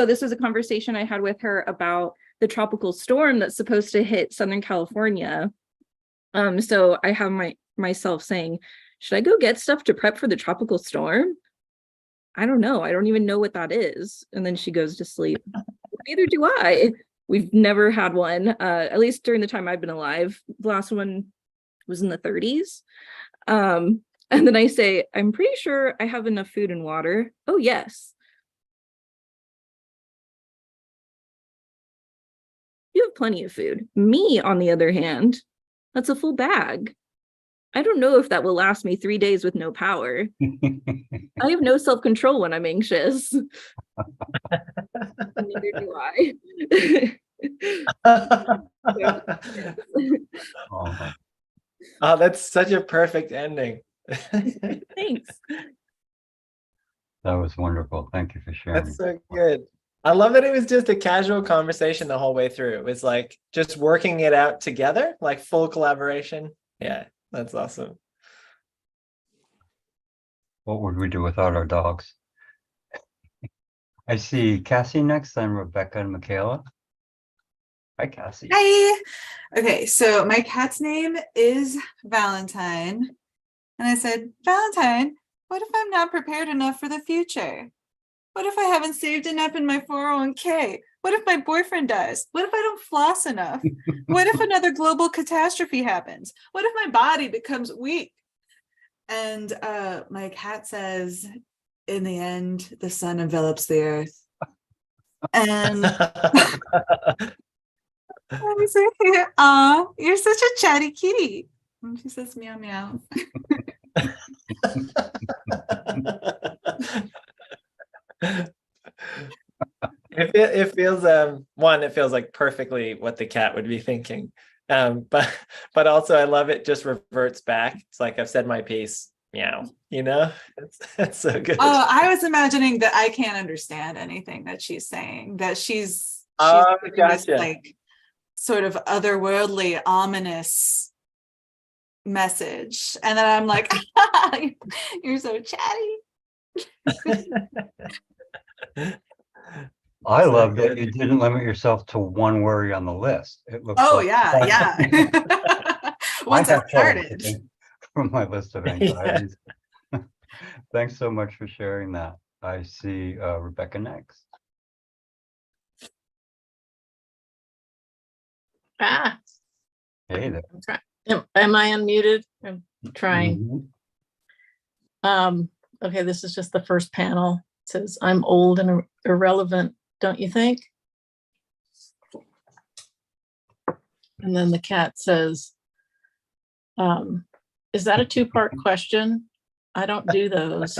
[SPEAKER 8] this was a conversation I had with her about the tropical storm that's supposed to hit Southern California. So I have myself saying, should I go get stuff to prep for the tropical storm? I don't know. I don't even know what that is. And then she goes to sleep. Neither do I. We've never had one, at least during the time I've been alive. The last one was in the 30s. And then I say, I'm pretty sure I have enough food and water. Oh, yes. You have plenty of food. Me, on the other hand, that's a full bag. I don't know if that will last me 3 days with no power. I have no self-control when I'm anxious. Neither do I.
[SPEAKER 2] Oh, that's such a perfect ending.
[SPEAKER 8] Thanks.
[SPEAKER 1] That was wonderful. Thank you for sharing.
[SPEAKER 2] That's so good. I love that it was just a casual conversation the whole way through. It was like just working it out together, like full collaboration. Yeah, that's awesome.
[SPEAKER 1] What would we do without our dogs? I see Cassie next, then Rebecca and Michaela. Hi, Cassie.
[SPEAKER 9] Hi. Okay, so my cat's name is Valentine. And I said, Valentine, what if I'm not prepared enough for the future? What if I haven't saved enough in my 401k? What if my boyfriend dies? What if I don't floss enough? What if another global catastrophe happens? What if my body becomes weak? And my cat says, in the end, the sun envelops the earth. And I say, aw, you're such a chatty kitty. And she says, meow, meow.
[SPEAKER 2] It feels it feels like perfectly what the cat would be thinking. But also I love it just reverts back. It's like I've said my piece. Meow, you know, it's so good.
[SPEAKER 9] Oh, I was imagining that I can't understand anything that she's saying, that she's
[SPEAKER 2] gotcha.
[SPEAKER 9] this like sort of otherworldly, ominous message. And then I'm like, you're so chatty.
[SPEAKER 1] I love that you didn't limit yourself to one worry on the list. It looks
[SPEAKER 9] Oh,
[SPEAKER 1] like
[SPEAKER 9] yeah. Once I started.
[SPEAKER 1] From my list of anxieties. Thanks so much for sharing that. I see Rebecca next. Hey there.
[SPEAKER 10] Am I unmuted? I'm trying. Okay, this is just the first panel. It says, I'm old and irrelevant, don't you think? And then the cat says, is that a two-part question? I don't do those.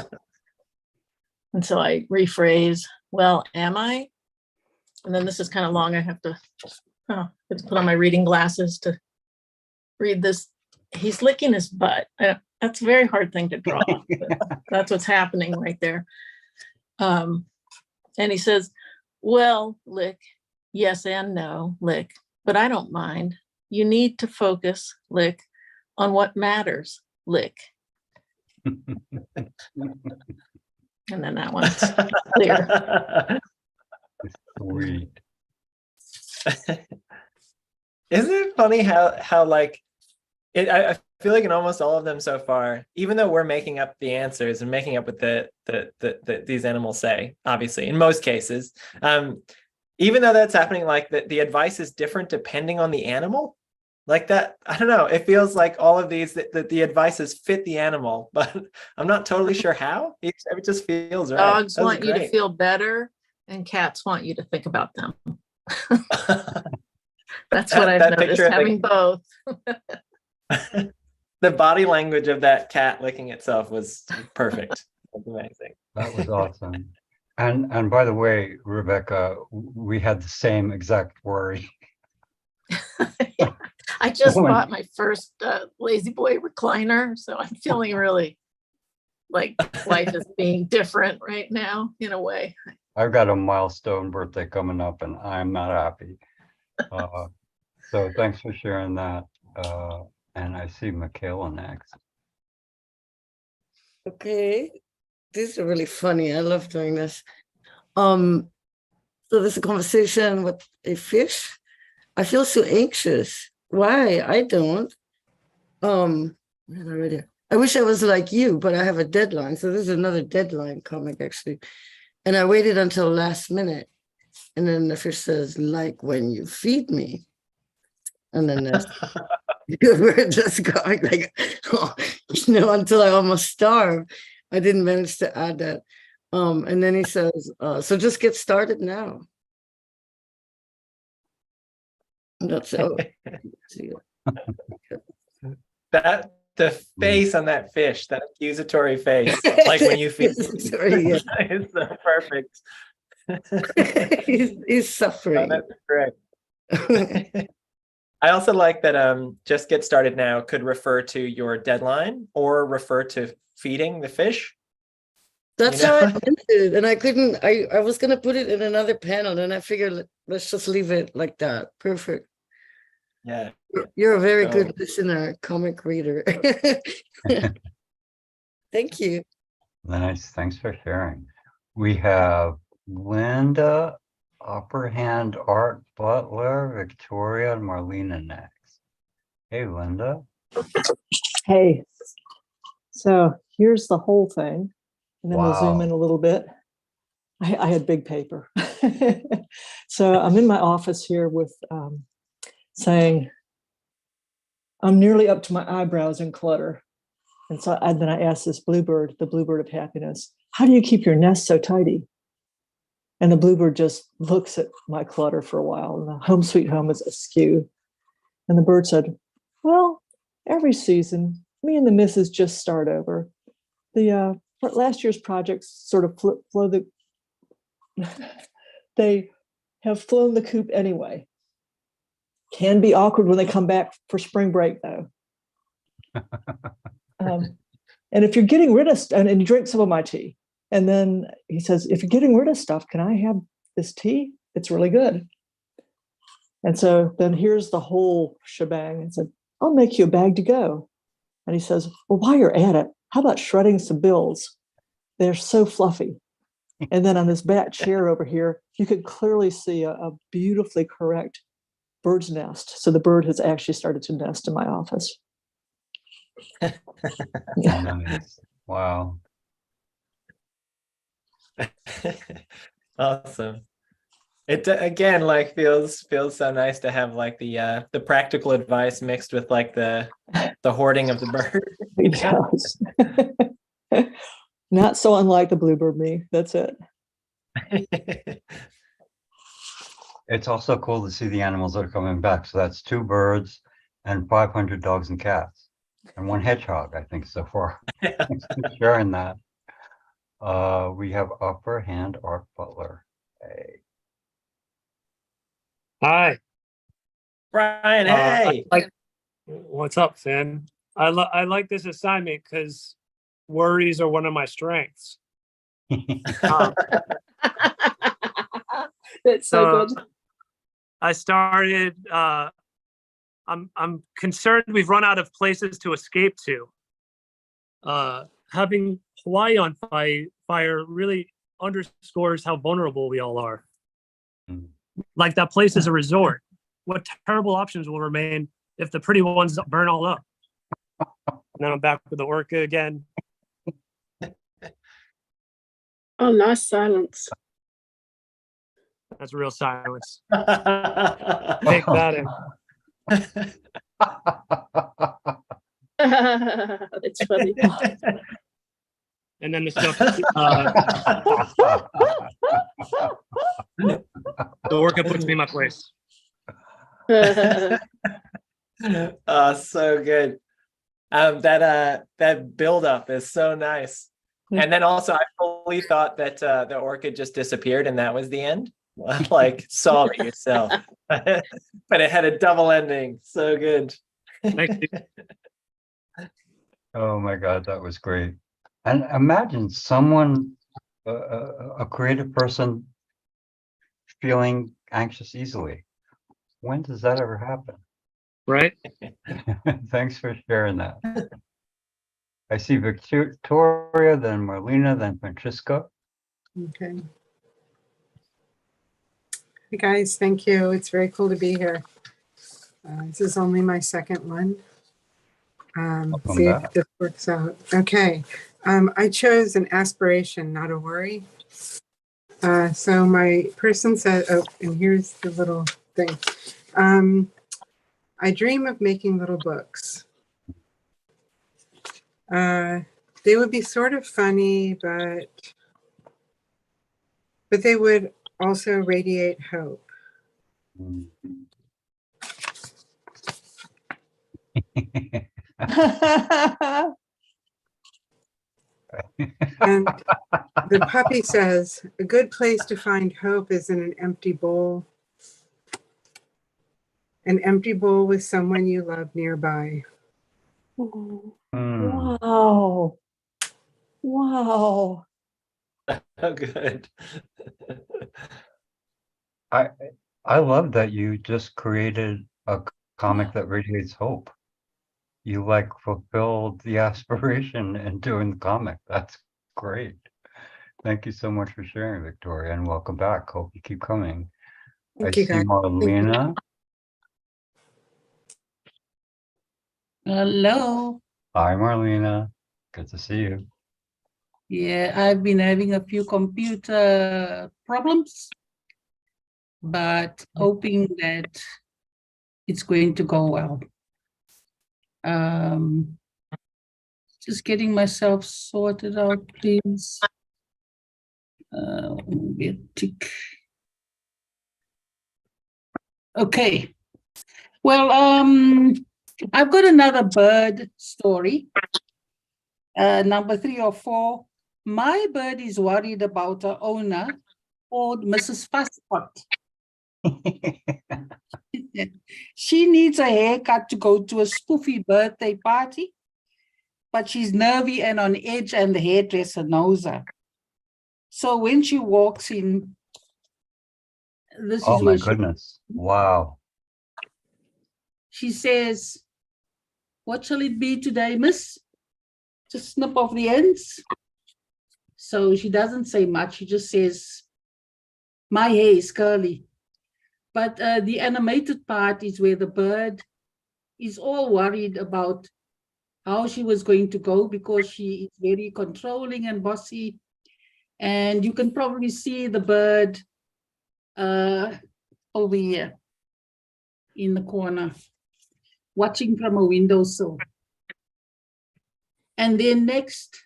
[SPEAKER 10] And so I rephrase, well, am I? And then this is kind of long. I have to put on my reading glasses to read this. He's licking his butt. That's a very hard thing to draw. That's what's happening right there. And he says, well, lick, yes and no, lick, but I don't mind. You need to focus, lick, on what matters, lick. And then that one's clear.
[SPEAKER 1] Sweet.
[SPEAKER 2] Isn't it funny how like I feel like in almost all of them so far, even though we're making up the answers and making up what these animals say, obviously in most cases, even though that's happening, like the advice is different depending on the animal. Like that, I don't know. It feels like all of these that the advices fit the animal, but I'm not totally sure how. It just feels right.
[SPEAKER 10] Dogs
[SPEAKER 2] That was
[SPEAKER 10] want you to
[SPEAKER 2] great.
[SPEAKER 10] feel better, and cats want you to think about them. That's what I've
[SPEAKER 2] that
[SPEAKER 10] noticed,
[SPEAKER 2] picture of
[SPEAKER 10] having both.
[SPEAKER 2] the body language of that cat licking itself was perfect. That's amazing.
[SPEAKER 1] That was awesome. And by the way, Rebecca, we had the same exact worry.
[SPEAKER 10] I just
[SPEAKER 1] When-
[SPEAKER 10] bought my first Lazy Boy recliner, so I'm feeling really like life is being different right now in a way.
[SPEAKER 1] I've got a milestone birthday coming up and I'm not happy. So thanks for sharing that. And I see Michaela next.
[SPEAKER 11] Okay, these are really funny. I love doing this. So there's a conversation with a fish. I feel so anxious. Why? I don't. I wish I was like you, but I have a deadline. So there's another deadline comic actually. And I waited until last minute. And then the fish says, like when you feed me. And then there's we're just going like, oh, until I almost starved. I didn't manage to add that. And then he says, so just get started now. And that's it.
[SPEAKER 2] That the face on that fish, that accusatory face, like when you feel
[SPEAKER 11] Sorry, yeah.
[SPEAKER 2] it's so perfect.
[SPEAKER 11] he's suffering.
[SPEAKER 2] Oh, that's correct. I also like that just get started now could refer to your deadline or refer to feeding the fish.
[SPEAKER 11] That's how I meant it. And I couldn't, I was gonna put it in another panel and I figured let's just leave it like that. Perfect.
[SPEAKER 2] Yeah.
[SPEAKER 11] You're a very
[SPEAKER 2] So-
[SPEAKER 11] good listener, comic reader. Thank you.
[SPEAKER 1] Nice, thanks for sharing. We have Linda, Upper Hand Art Butler, Victoria, and Marlena next. Hey, Linda.
[SPEAKER 12] Hey, so here's the whole thing, and then we'll zoom
[SPEAKER 1] Wow.
[SPEAKER 12] in a little bit. I had big paper. So I'm in my office here with saying, I'm nearly up to my eyebrows in clutter. And so then I asked this bluebird, the bluebird of happiness, how do you keep your nest so tidy? And the bluebird just looks at my clutter for a while. And the home sweet home is askew. And the bird said, well, every season, me and the missus just start over. The last year's projects sort of they have flown the coop anyway. Can be awkward when they come back for spring break, though. And if you're getting rid of and you drink some of my tea, and then he says, if you're getting rid of stuff, can I have this tea? It's really good. And so then here's the whole shebang. And said, I'll make you a bag to go. And he says, well, while you're at it, how about shredding some bills? They're so fluffy. And then on this back chair over here, you could clearly see a beautifully correct bird's nest. So the bird has actually started to nest in my office.
[SPEAKER 1] Nice. Wow.
[SPEAKER 2] Awesome. It again like feels so nice to have like the practical advice mixed with like the hoarding of the bird.
[SPEAKER 12] It does. Not so unlike the bluebird me. That's it.
[SPEAKER 1] It's also cool to see the animals that are coming back. So that's 2 birds and 500 dogs and cats and 1 hedgehog, I think, so far. Thanks for sharing that. We have Upper Hand Art Butler. Hey.
[SPEAKER 13] Hi.
[SPEAKER 2] Brian, hey.
[SPEAKER 13] What's up, Finn? I like this assignment because worries are one of my strengths.
[SPEAKER 12] That's so good.
[SPEAKER 13] I started. I'm concerned we've run out of places to escape to. Having Hawaii on fire really underscores how vulnerable we all are. Like that place is a resort. What terrible options will remain if the pretty ones burn all up? And then I'm back with the orca again.
[SPEAKER 14] Oh, nice silence.
[SPEAKER 13] That's real silence. Take that in.
[SPEAKER 10] It's funny.
[SPEAKER 13] And then the stuff, the orca puts me in my place.
[SPEAKER 2] So good. That build up is so nice. And then also I fully thought that the orchid just disappeared and that was the end. Like solve it yourself. But it had a double ending. So good.
[SPEAKER 13] Thank you.
[SPEAKER 1] Oh my God, that was great. And imagine someone, a creative person feeling anxious easily. When does that ever happen?
[SPEAKER 13] Right?
[SPEAKER 1] Thanks for sharing that. I see Victoria, then Marlena, then Francisca.
[SPEAKER 14] Okay. Hey guys, thank you. It's very cool to be here. This is only my second one.
[SPEAKER 1] Welcome
[SPEAKER 14] See
[SPEAKER 1] back.
[SPEAKER 14] if this works out. Okay. I chose an aspiration, not a worry. So my person said, oh, and here's the little thing. I dream of making little books. They would be sort of funny, but they would also radiate hope. And the puppy says, a good place to find hope is in an empty bowl. An empty bowl with someone you love nearby.
[SPEAKER 10] Wow. Wow.
[SPEAKER 2] Oh, good.
[SPEAKER 1] I love that you just created a comic that radiates hope. You like fulfilled the aspiration in doing the comic. That's great. Thank you so much for sharing, Victoria, and welcome back. Hope you keep coming.
[SPEAKER 14] Thank
[SPEAKER 1] I
[SPEAKER 14] you,
[SPEAKER 1] see
[SPEAKER 14] guys.
[SPEAKER 1] Marlena.
[SPEAKER 15] Hello.
[SPEAKER 1] Hi, Marlena. Good to see you.
[SPEAKER 15] Yeah, I've been having a few computer problems, but hoping that it's going to go well. Just getting myself sorted out, please. Tick. Okay. Well, I've got another bird story. Number 3 or 4. My bird is worried about her owner called Mrs. Fusspot. She needs a haircut to go to a spoofy birthday party, but she's nervy and on edge, and the hairdresser knows her. So when she walks in, this
[SPEAKER 1] Oh
[SPEAKER 15] is
[SPEAKER 1] my
[SPEAKER 15] where
[SPEAKER 1] goodness. Wow.
[SPEAKER 15] she says, "What shall it be today, miss?" Just snip off the ends. So she doesn't say much. She just says, "My hair is curly." But the animated part is where the bird is all worried about how she was going to go, because she is very controlling and bossy. And you can probably see the bird over here in the corner, watching from a windowsill. And then next,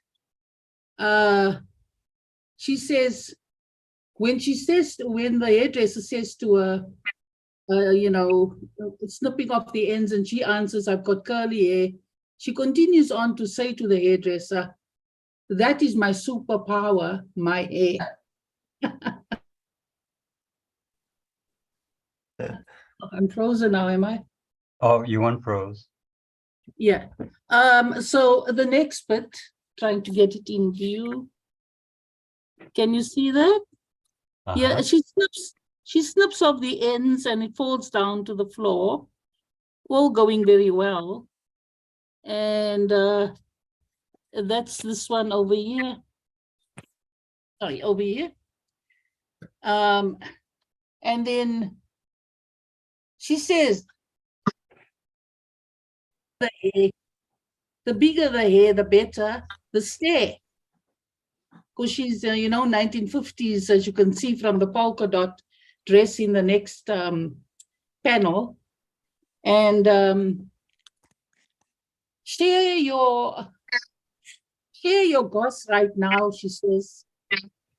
[SPEAKER 15] she says, when the hairdresser says to her, snipping off the ends, and she answers, "I've got curly hair," she continues on to say to the hairdresser, "That is my superpower, my hair." I'm frozen now, am I?
[SPEAKER 1] Oh, you unfroze.
[SPEAKER 15] Yeah. So the next bit, trying to get it in view. Can you see that? Yeah, she snips off the ends and it falls down to the floor, all going very well. And that's this one over here. Sorry, over here. And then she says, the bigger the hair, the better the stare. Because she's, 1950s, as you can see from the polka dot, dress in the next panel. And share your goss right now, she says,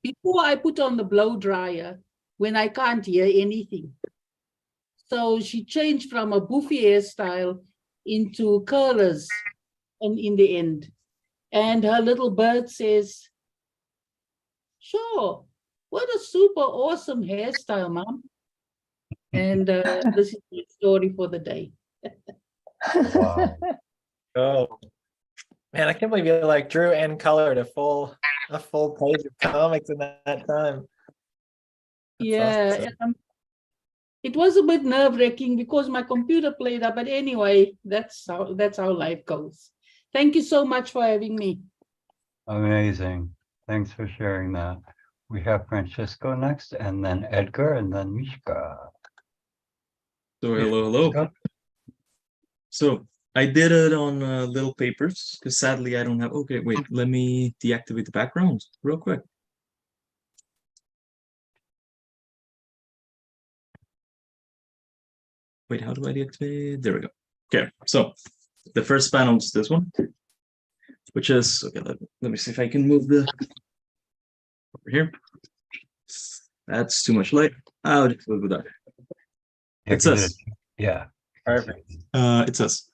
[SPEAKER 15] before I put on the blow dryer when I can't hear anything. So she changed from a boofy hairstyle into curlers and in the end. And her little bird says, sure, what a super awesome hairstyle, Mom. And this is the story for the day.
[SPEAKER 1] Wow.
[SPEAKER 2] Oh man, I can't believe you like drew and colored a full page of comics in that time. That's
[SPEAKER 15] Yeah,
[SPEAKER 2] awesome.
[SPEAKER 15] it was a bit nerve-wracking because my computer played up, but anyway, that's how life goes. Thank you so much for having me.
[SPEAKER 1] Amazing. Thanks for sharing that. We have Francisco next, and then Edgar, and then Mishka.
[SPEAKER 16] So hello. So I did it on little papers because sadly I don't have. Okay, wait. Let me deactivate the background real quick. Wait, how do I deactivate? There we go. Okay, so the first panel is this one, which is okay. Let me see if I can move the over here. That's too much light. I'll just move that. It says,
[SPEAKER 1] yeah,
[SPEAKER 2] perfect.
[SPEAKER 16] It says,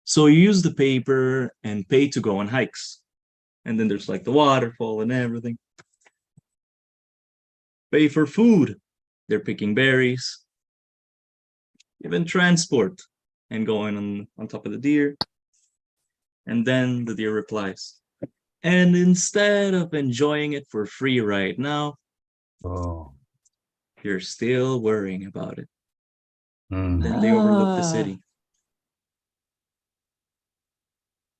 [SPEAKER 16] so you use the paper and pay to go on hikes, and then there's like the waterfall and everything. Pay for food. They're picking berries. Even transport and going on top of the deer. And then the deer replies, and instead of enjoying it for free right now, you're still worrying about it. Then they overlook the city.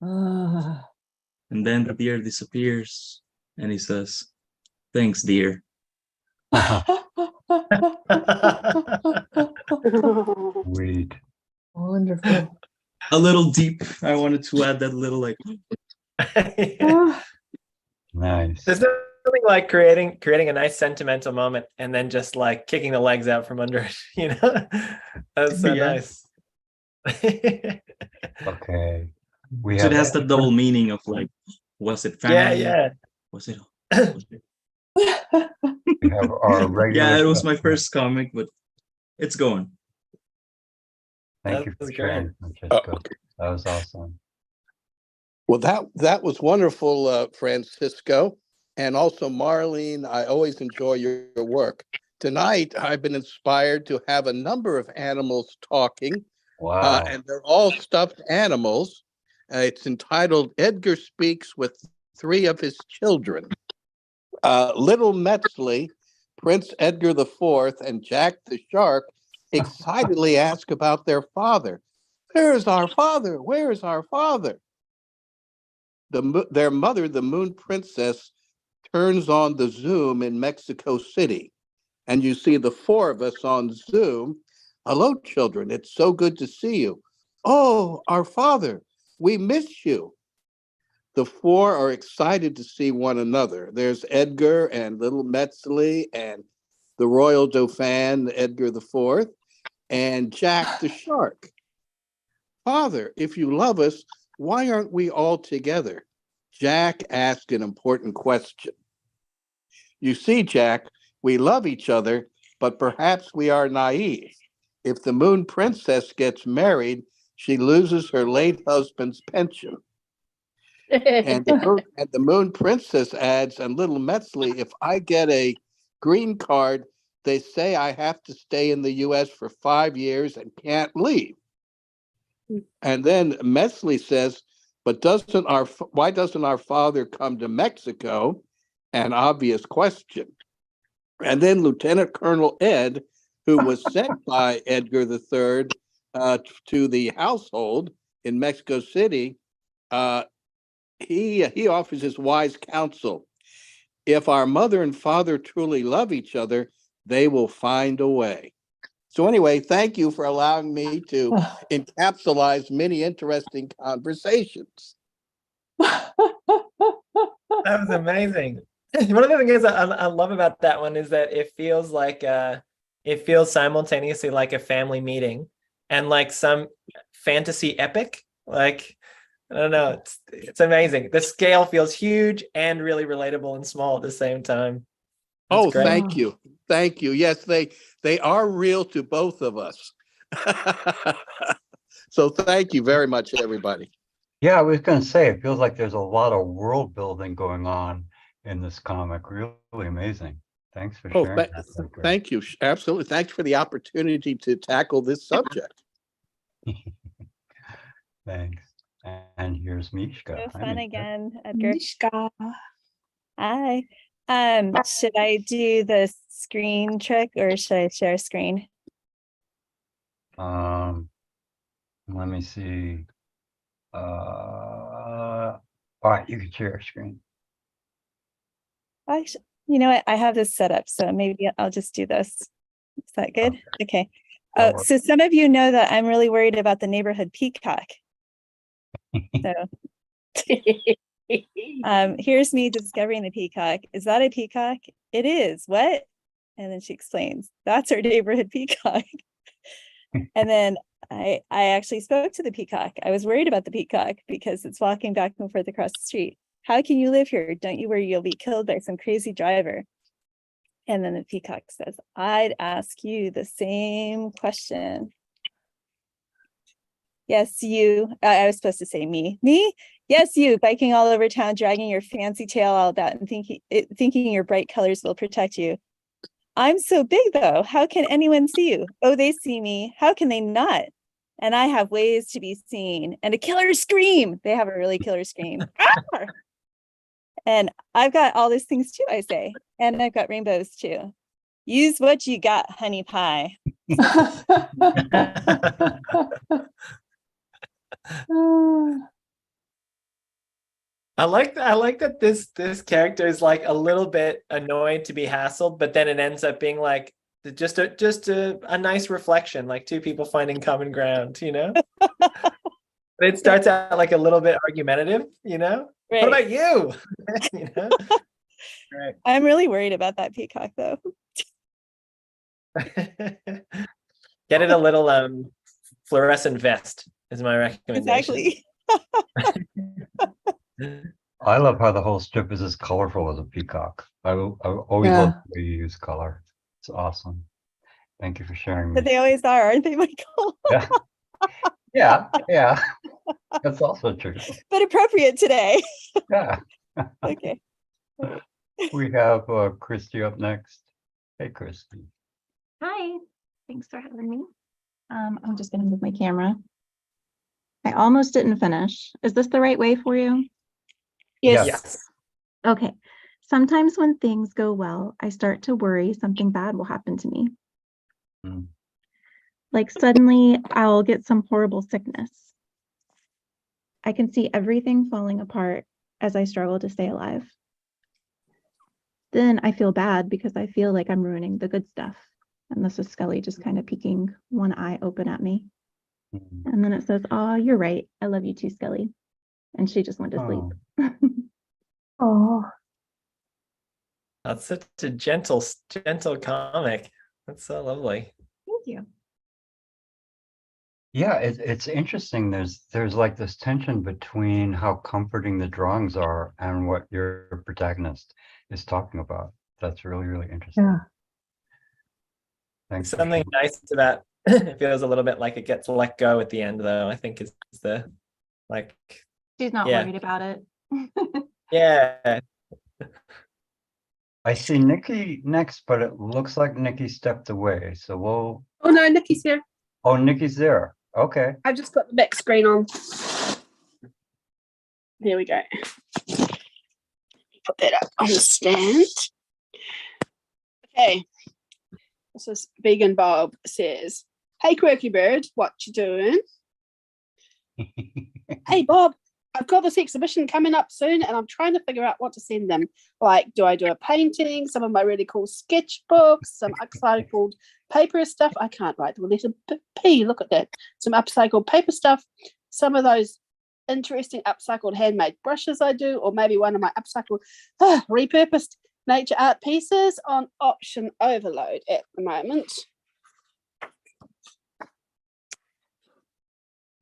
[SPEAKER 16] And then the deer disappears and he says, thanks, dear.
[SPEAKER 1] Sweet.
[SPEAKER 12] Wonderful.
[SPEAKER 16] A little deep. I wanted to add that little like.
[SPEAKER 1] Nice.
[SPEAKER 2] There's nothing like creating a nice sentimental moment and then just like kicking the legs out from under it, you know? That's so nice.
[SPEAKER 1] Okay. We
[SPEAKER 16] So
[SPEAKER 1] have
[SPEAKER 16] it has the double meaning of like, was it family?
[SPEAKER 2] Yeah.
[SPEAKER 16] Was it?
[SPEAKER 1] We have our regular.
[SPEAKER 16] Yeah, it was my first comic, but it's going.
[SPEAKER 1] Thank you for sharing, Francesco. That was awesome.
[SPEAKER 17] Well, that was wonderful, Francisco. And also, Marlene, I always enjoy your work. Tonight, I've been inspired to have a number of animals talking.
[SPEAKER 1] Wow.
[SPEAKER 17] And they're all stuffed animals. It's entitled Edgar Speaks with Three of His Children. Little Metzley, Prince Edgar IV, and Jack the Shark excitedly ask about their father. Where's our father? Where's our father? Their mother, the Moon Princess, turns on the Zoom in Mexico City. And you see the four of us on Zoom. Hello, children. It's so good to see you. Oh, our father, we miss you. The four are excited to see one another. There's Edgar and little Metzley and the Royal Dauphin, Edgar IV, and Jack the Shark. Father, if you love us, why aren't we all together? Jack asked an important question. You see, Jack, we love each other, but perhaps we are naive. If the Moon Princess gets married, she loses her late husband's pension. And the Moon Princess adds, and little Metzley, if I get a green card, they say I have to stay in the US for 5 years and can't leave. And then Metzley says, but why doesn't our father come to Mexico? An obvious question. And then Lieutenant Colonel Ed, who was sent by Edgar III to the household in Mexico City, he offers his wise counsel. If our mother and father truly love each other, they will find a way. So anyway, thank you for allowing me to encapsulate many interesting conversations.
[SPEAKER 2] That was amazing. One of the things I love about that one is that it feels like it feels simultaneously like a family meeting and like some fantasy epic. Like, I don't know, it's amazing. The scale feels huge and really relatable and small at the same time. That's
[SPEAKER 17] Oh,
[SPEAKER 2] great.
[SPEAKER 17] thank you. Thank you. Yes, they are real to both of us. So thank you very much, everybody.
[SPEAKER 1] Yeah, I was going to say, it feels like there's a lot of world building going on in this comic. Really amazing. Thanks for
[SPEAKER 17] Oh,
[SPEAKER 1] sharing that. That's great.
[SPEAKER 17] thank you. Absolutely. Thanks for the opportunity to tackle this subject.
[SPEAKER 1] Thanks. And here's Mishka.
[SPEAKER 18] So
[SPEAKER 1] Hi,
[SPEAKER 18] fun
[SPEAKER 1] Mishka.
[SPEAKER 18] again, Edgar. Hi. Should I do the screen trick or should I share screen?
[SPEAKER 1] Let me see. All right, you can share your screen.
[SPEAKER 18] You know what? I have this set up, so maybe I'll just do this. Is that good? Okay.
[SPEAKER 1] That
[SPEAKER 18] Oh,
[SPEAKER 1] works.
[SPEAKER 18] so some of you know that I'm really worried about the neighborhood peacock. So here's me discovering the peacock. Is that a peacock? It is. What? And then she explains, that's our neighborhood peacock. And then I actually spoke to the peacock. I was worried about the peacock because it's walking back and forth across the street. How can you live here? Don't you worry, you'll be killed by some crazy driver. And then the peacock says, I'd ask you the same question. Yes, you. I was supposed to say me. Me? Yes, you, biking all over town, dragging your fancy tail all about and thinking your bright colors will protect you. I'm so big, though. How can anyone see you? Oh, they see me. How can they not? And I have ways to be seen. And a killer scream. They have a really killer scream. Ah! And I've got all these things too, I say. And I've got rainbows too. Use what you got, honey pie.
[SPEAKER 2] I like that this character is like a little bit annoyed to be hassled, but then it ends up being like just a nice reflection, like two people finding common ground, you know? It starts out like a little bit argumentative, you know?
[SPEAKER 18] Right.
[SPEAKER 2] What about you? You know? Right.
[SPEAKER 18] I'm really worried about that peacock though.
[SPEAKER 2] Get it a little fluorescent vest is my recommendation.
[SPEAKER 18] Exactly.
[SPEAKER 1] I love how the whole strip is as colorful as a peacock. I always
[SPEAKER 18] Yeah.
[SPEAKER 1] love the way you use color. It's awesome. Thank you for sharing.
[SPEAKER 18] But they always are, aren't they, Michael?
[SPEAKER 1] Yeah. Yeah. That's also true.
[SPEAKER 18] But appropriate today.
[SPEAKER 1] Yeah.
[SPEAKER 18] Okay.
[SPEAKER 1] We have Christy up next. Hey, Christy.
[SPEAKER 8] Hi, thanks for having me. I'm just gonna move my camera. I almost didn't finish. Is this the right way for you?
[SPEAKER 2] Yes.
[SPEAKER 8] Okay. Sometimes when things go well, I start to worry something bad will happen to me. Like suddenly I'll get some horrible sickness. I can see everything falling apart as I struggle to stay alive. Then I feel bad because I feel like I'm ruining the good stuff. And this is Scully just kind of peeking one eye open at me. And then it says, oh, you're right. I love you too, Scully. And she just went to sleep. Oh.
[SPEAKER 2] That's such a gentle comic. That's so lovely.
[SPEAKER 8] Thank you.
[SPEAKER 1] Yeah, it's interesting. There's like this tension between how comforting the drawings are and what your protagonist is talking about. That's really, really interesting.
[SPEAKER 12] Yeah.
[SPEAKER 1] Thanks.
[SPEAKER 2] Something nice about it feels a little bit like it gets let go at the end, though. I think is the like.
[SPEAKER 8] She's not worried about it.
[SPEAKER 2] Yeah.
[SPEAKER 1] I see Nikki next, but it looks like Nikki stepped away. So we'll.
[SPEAKER 19] Oh no, Nikki's here.
[SPEAKER 1] Oh, Nikki's there. Okay.
[SPEAKER 19] I've just got the back screen on. There we go. Put that up on the stand. Okay. This is Vegan Bob says, hey Quirky Bird, what you doing? Hey Bob, I've got this exhibition coming up soon and I'm trying to figure out what to send them. Like, do I do a painting, some of my really cool sketchbooks, some upcycled paper stuff? I can't write the letter P, look at that. Some upcycled paper stuff, some of those interesting upcycled handmade brushes I do, or maybe one of my upcycled, repurposed nature art pieces on option overload at the moment.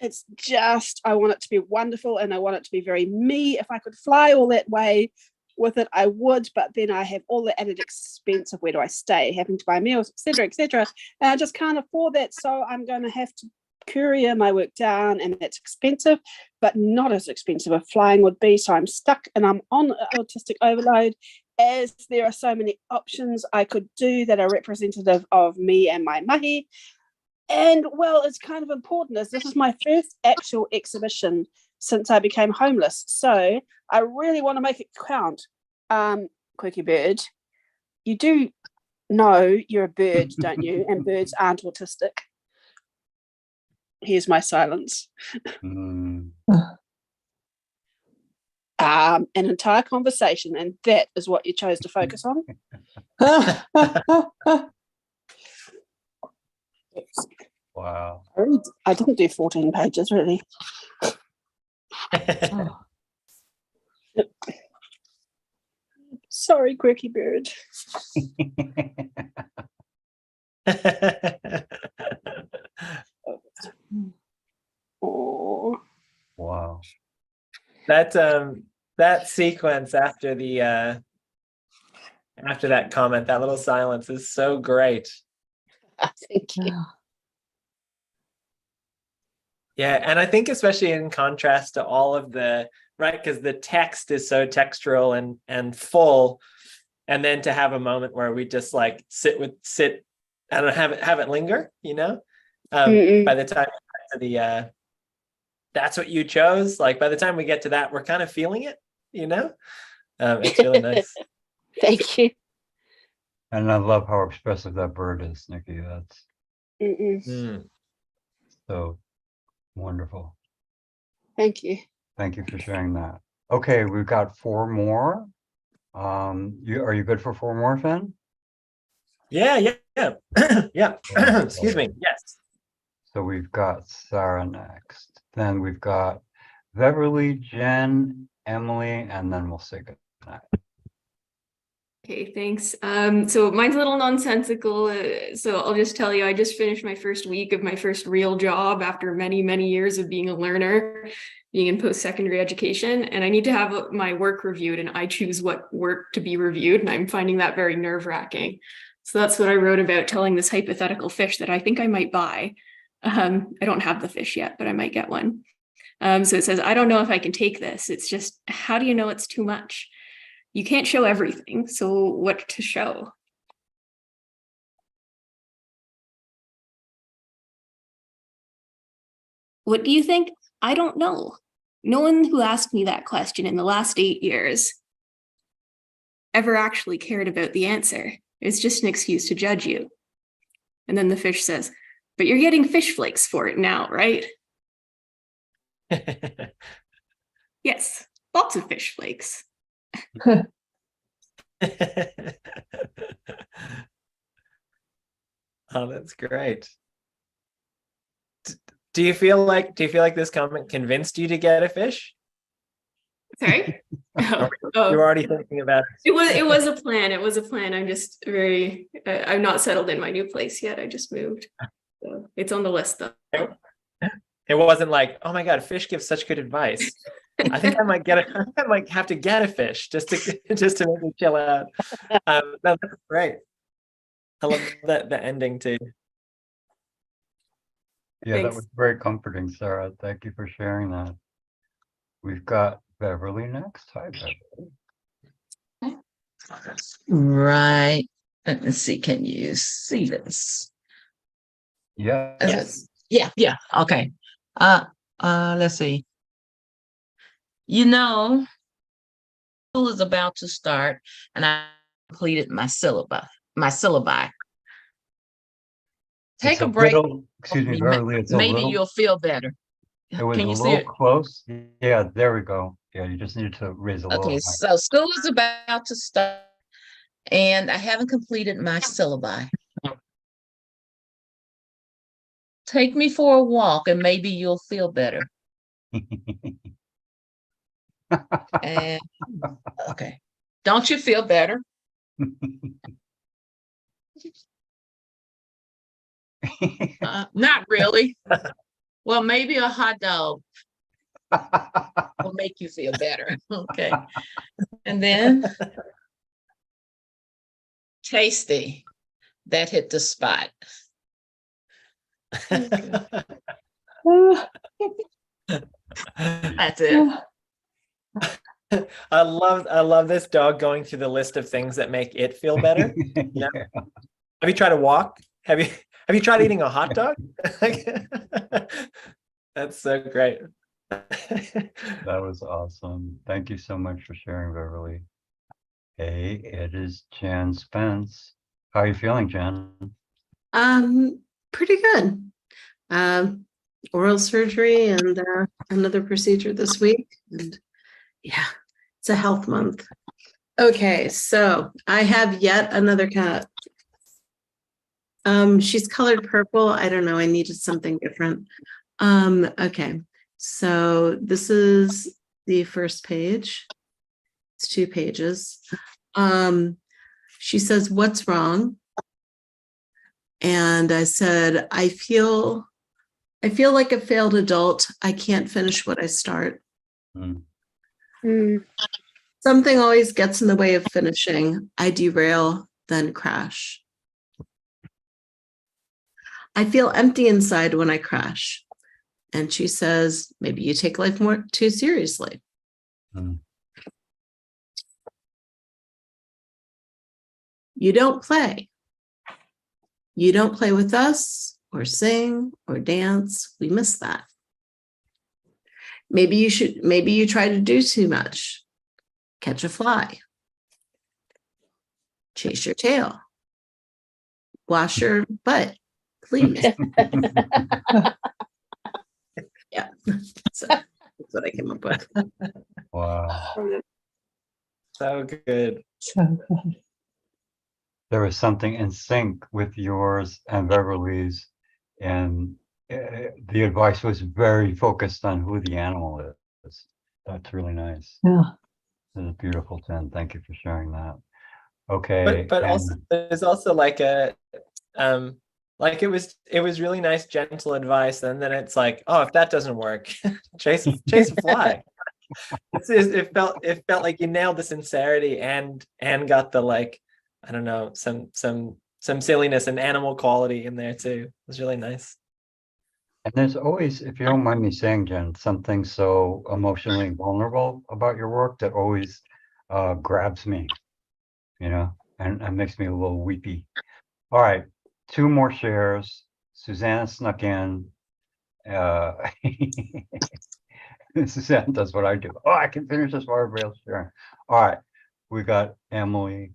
[SPEAKER 19] It's just, I want it to be wonderful and I want it to be very me. If I could fly all that way with it, I would, but then I have all the added expense of where do I stay, having to buy meals, etc., etc. And I just can't afford that. So I'm going to have to courier my work down, and that's expensive, but not as expensive as flying would be. So I'm stuck and I'm on autistic overload, as there are so many options I could do that are representative of me and my mahi. And well, it's kind of important as this is my first actual exhibition since I became homeless. So I really want to make it count. Quirky bird, you do know you're a bird, don't you? And birds aren't autistic. Here's my silence. An entire conversation, and that is what you chose to focus on.
[SPEAKER 1] Wow.
[SPEAKER 19] I didn't do 14 pages, really. Sorry, quirky bird. Oh.
[SPEAKER 1] Wow.
[SPEAKER 2] That sequence after the after that comment, that little silence is so great.
[SPEAKER 19] Thank you.
[SPEAKER 2] Yeah, and I think especially in contrast to all of the, right, because the text is so textural and full, and then to have a moment where we just like sit I don't know, have it linger, you know. By the time we get to the that's what you chose, like by the time we get to that, we're kind of feeling it, you know. It's really nice.
[SPEAKER 19] Thank you.
[SPEAKER 1] And I love how expressive that bird is, Nikki. That's so wonderful.
[SPEAKER 19] Thank you.
[SPEAKER 1] Thank you for sharing that. Okay, we've got 4 more. Are you good for 4 more, Fionn?
[SPEAKER 2] Yeah. Yeah. Excuse me. Yes.
[SPEAKER 1] So we've got Sarah next. Then we've got Beverly, Jen, Emily, and then we'll say goodnight.
[SPEAKER 8] Okay, thanks. So mine's a little nonsensical. So I'll just tell you, I just finished my first week of my first real job after many, many years of being a learner, being in post-secondary education, and I need to have my work reviewed, and I choose what work to be reviewed, and I'm finding that very nerve-wracking. So that's what I wrote about, telling this hypothetical fish that I think I might buy. I don't have the fish yet, but I might get one. So it says, I don't know if I can take this. It's just, how do you know it's too much? You can't show everything, so what to show? What do you think? I don't know. No one who asked me that question in the last 8 years ever actually cared about the answer. It's just an excuse to judge you. And then the fish says, but you're getting fish flakes for it now, right? Yes, lots of fish flakes.
[SPEAKER 2] Oh, that's great. Do you feel like this comment convinced you to get a fish?
[SPEAKER 8] Sorry?
[SPEAKER 2] You're already thinking about it.
[SPEAKER 8] It was a plan. It was a plan. I'm just I'm not settled in my new place yet. I just moved. So it's on the list though.
[SPEAKER 2] It wasn't like, oh my God, fish gives such good advice. I think I might have to get a fish just to make me chill out. That's great. I love the ending too.
[SPEAKER 1] Yeah,
[SPEAKER 8] Thanks.
[SPEAKER 1] that was very comforting, Sarah. Thank you for sharing that. We've got Beverly next. Hi, Beverly.
[SPEAKER 20] Right. Let me see. Can you see this?
[SPEAKER 1] Yeah.
[SPEAKER 20] Yes. Yeah. Okay. Let's see. You know, school is about to start, and I completed my syllabi. Take a break.
[SPEAKER 1] Excuse me, Beverly, it's
[SPEAKER 20] Maybe you'll feel better.
[SPEAKER 1] It was
[SPEAKER 20] Can
[SPEAKER 1] a
[SPEAKER 20] you see
[SPEAKER 1] little
[SPEAKER 20] it?
[SPEAKER 1] close. Yeah, there we go. Yeah, you just needed to raise a little
[SPEAKER 20] Okay,
[SPEAKER 1] higher.
[SPEAKER 20] so school is about to start, and I haven't completed my syllabi. Take me for a walk, and maybe you'll feel better. And okay, don't you feel better? Not really. Well, maybe a hot dog will make you feel better. Okay. And then tasty. That hit the spot. That's it.
[SPEAKER 2] I love this dog going through the list of things that make it feel better. Yeah. Have you tried to walk? Have you tried eating a hot dog? That's so great.
[SPEAKER 1] That was awesome. Thank you so much for sharing, Beverly. Hey, it is Jan Spence. How are you feeling, Jan?
[SPEAKER 21] Pretty good. Oral surgery and another procedure this week. And yeah, it's a health month. Okay, so I have yet another cat. She's colored purple. I don't know. I needed something different. Okay, so this is the first page. It's 2 pages. She says, "What's wrong?" And I said, I feel like a failed adult. I can't finish what I start. Something always gets in the way of finishing. I derail, then crash. I feel empty inside when I crash. And she says, maybe you take life more too seriously. You don't play. You don't play with us or sing or dance. We miss that. Maybe you try to do too much. Catch a fly. Chase your tail. Wash your butt. Please. Yeah. So that's what I came up with.
[SPEAKER 1] Wow.
[SPEAKER 2] So good.
[SPEAKER 12] So good.
[SPEAKER 1] There was something in sync with yours and Beverly's, and the advice was very focused on who the animal is. That's really nice.
[SPEAKER 12] Yeah.
[SPEAKER 1] It's a beautiful, Jen. Thank you for sharing that. Okay.
[SPEAKER 2] But also there's also like a like it was really nice, gentle advice, and then it's like, oh, if that doesn't work, chase a fly. It felt like you nailed the sincerity and got the, like, I don't know, some silliness and animal quality in there too. It was really nice.
[SPEAKER 1] And there's always, if you don't mind me saying, Jen, something so emotionally vulnerable about your work that always grabs me, and makes me a little weepy. All right, 2 more shares. Susanna snuck in. Susanna does what I do. Oh, I can finish this while everybody else is sharing. All right, we got Emily.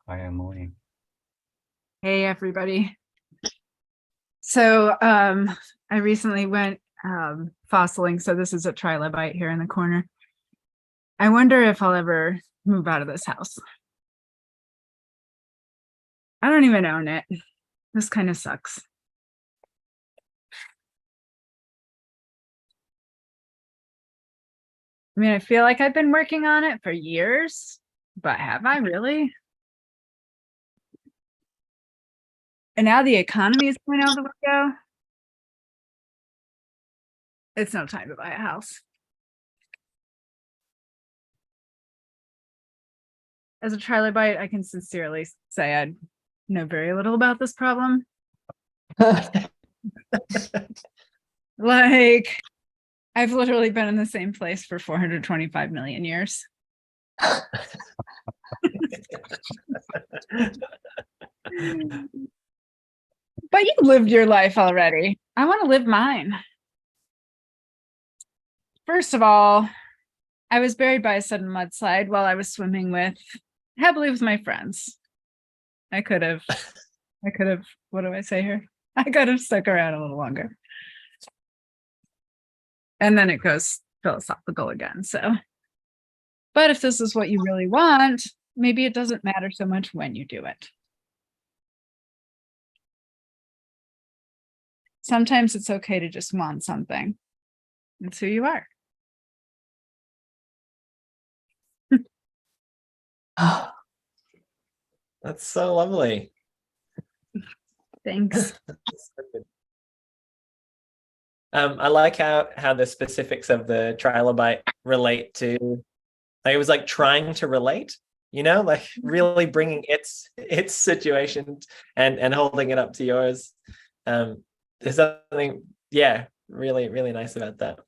[SPEAKER 1] Hi, Emily.
[SPEAKER 22] Hey, everybody. So I recently went fossiling. So this is a trilobite here in the corner. I wonder if I'll ever move out of this house. I don't even own it. This kind of sucks. I mean, I feel like I've been working on it for years, but have I really? And now the economy is going out the window. It's no time to buy a house. As a trilobite, I can sincerely say I know very little about this problem. Like, I've literally been in the same place for 425 million years. But you lived your life already. I want to live mine. First of all, I was buried by a sudden mudslide while I was swimming happily with my friends. I could have, what do I say here? I could have stuck around a little longer. And then it goes philosophical again. So, but if this is what you really want, maybe it doesn't matter so much when you do it. Sometimes it's okay to just want something. It's who you are.
[SPEAKER 2] That's so lovely.
[SPEAKER 22] Thanks.
[SPEAKER 2] I like how the specifics of the trilobite relate to, like, it was like trying to relate, like really bringing its situation and holding it up to yours. There's something, yeah, really, really nice about that.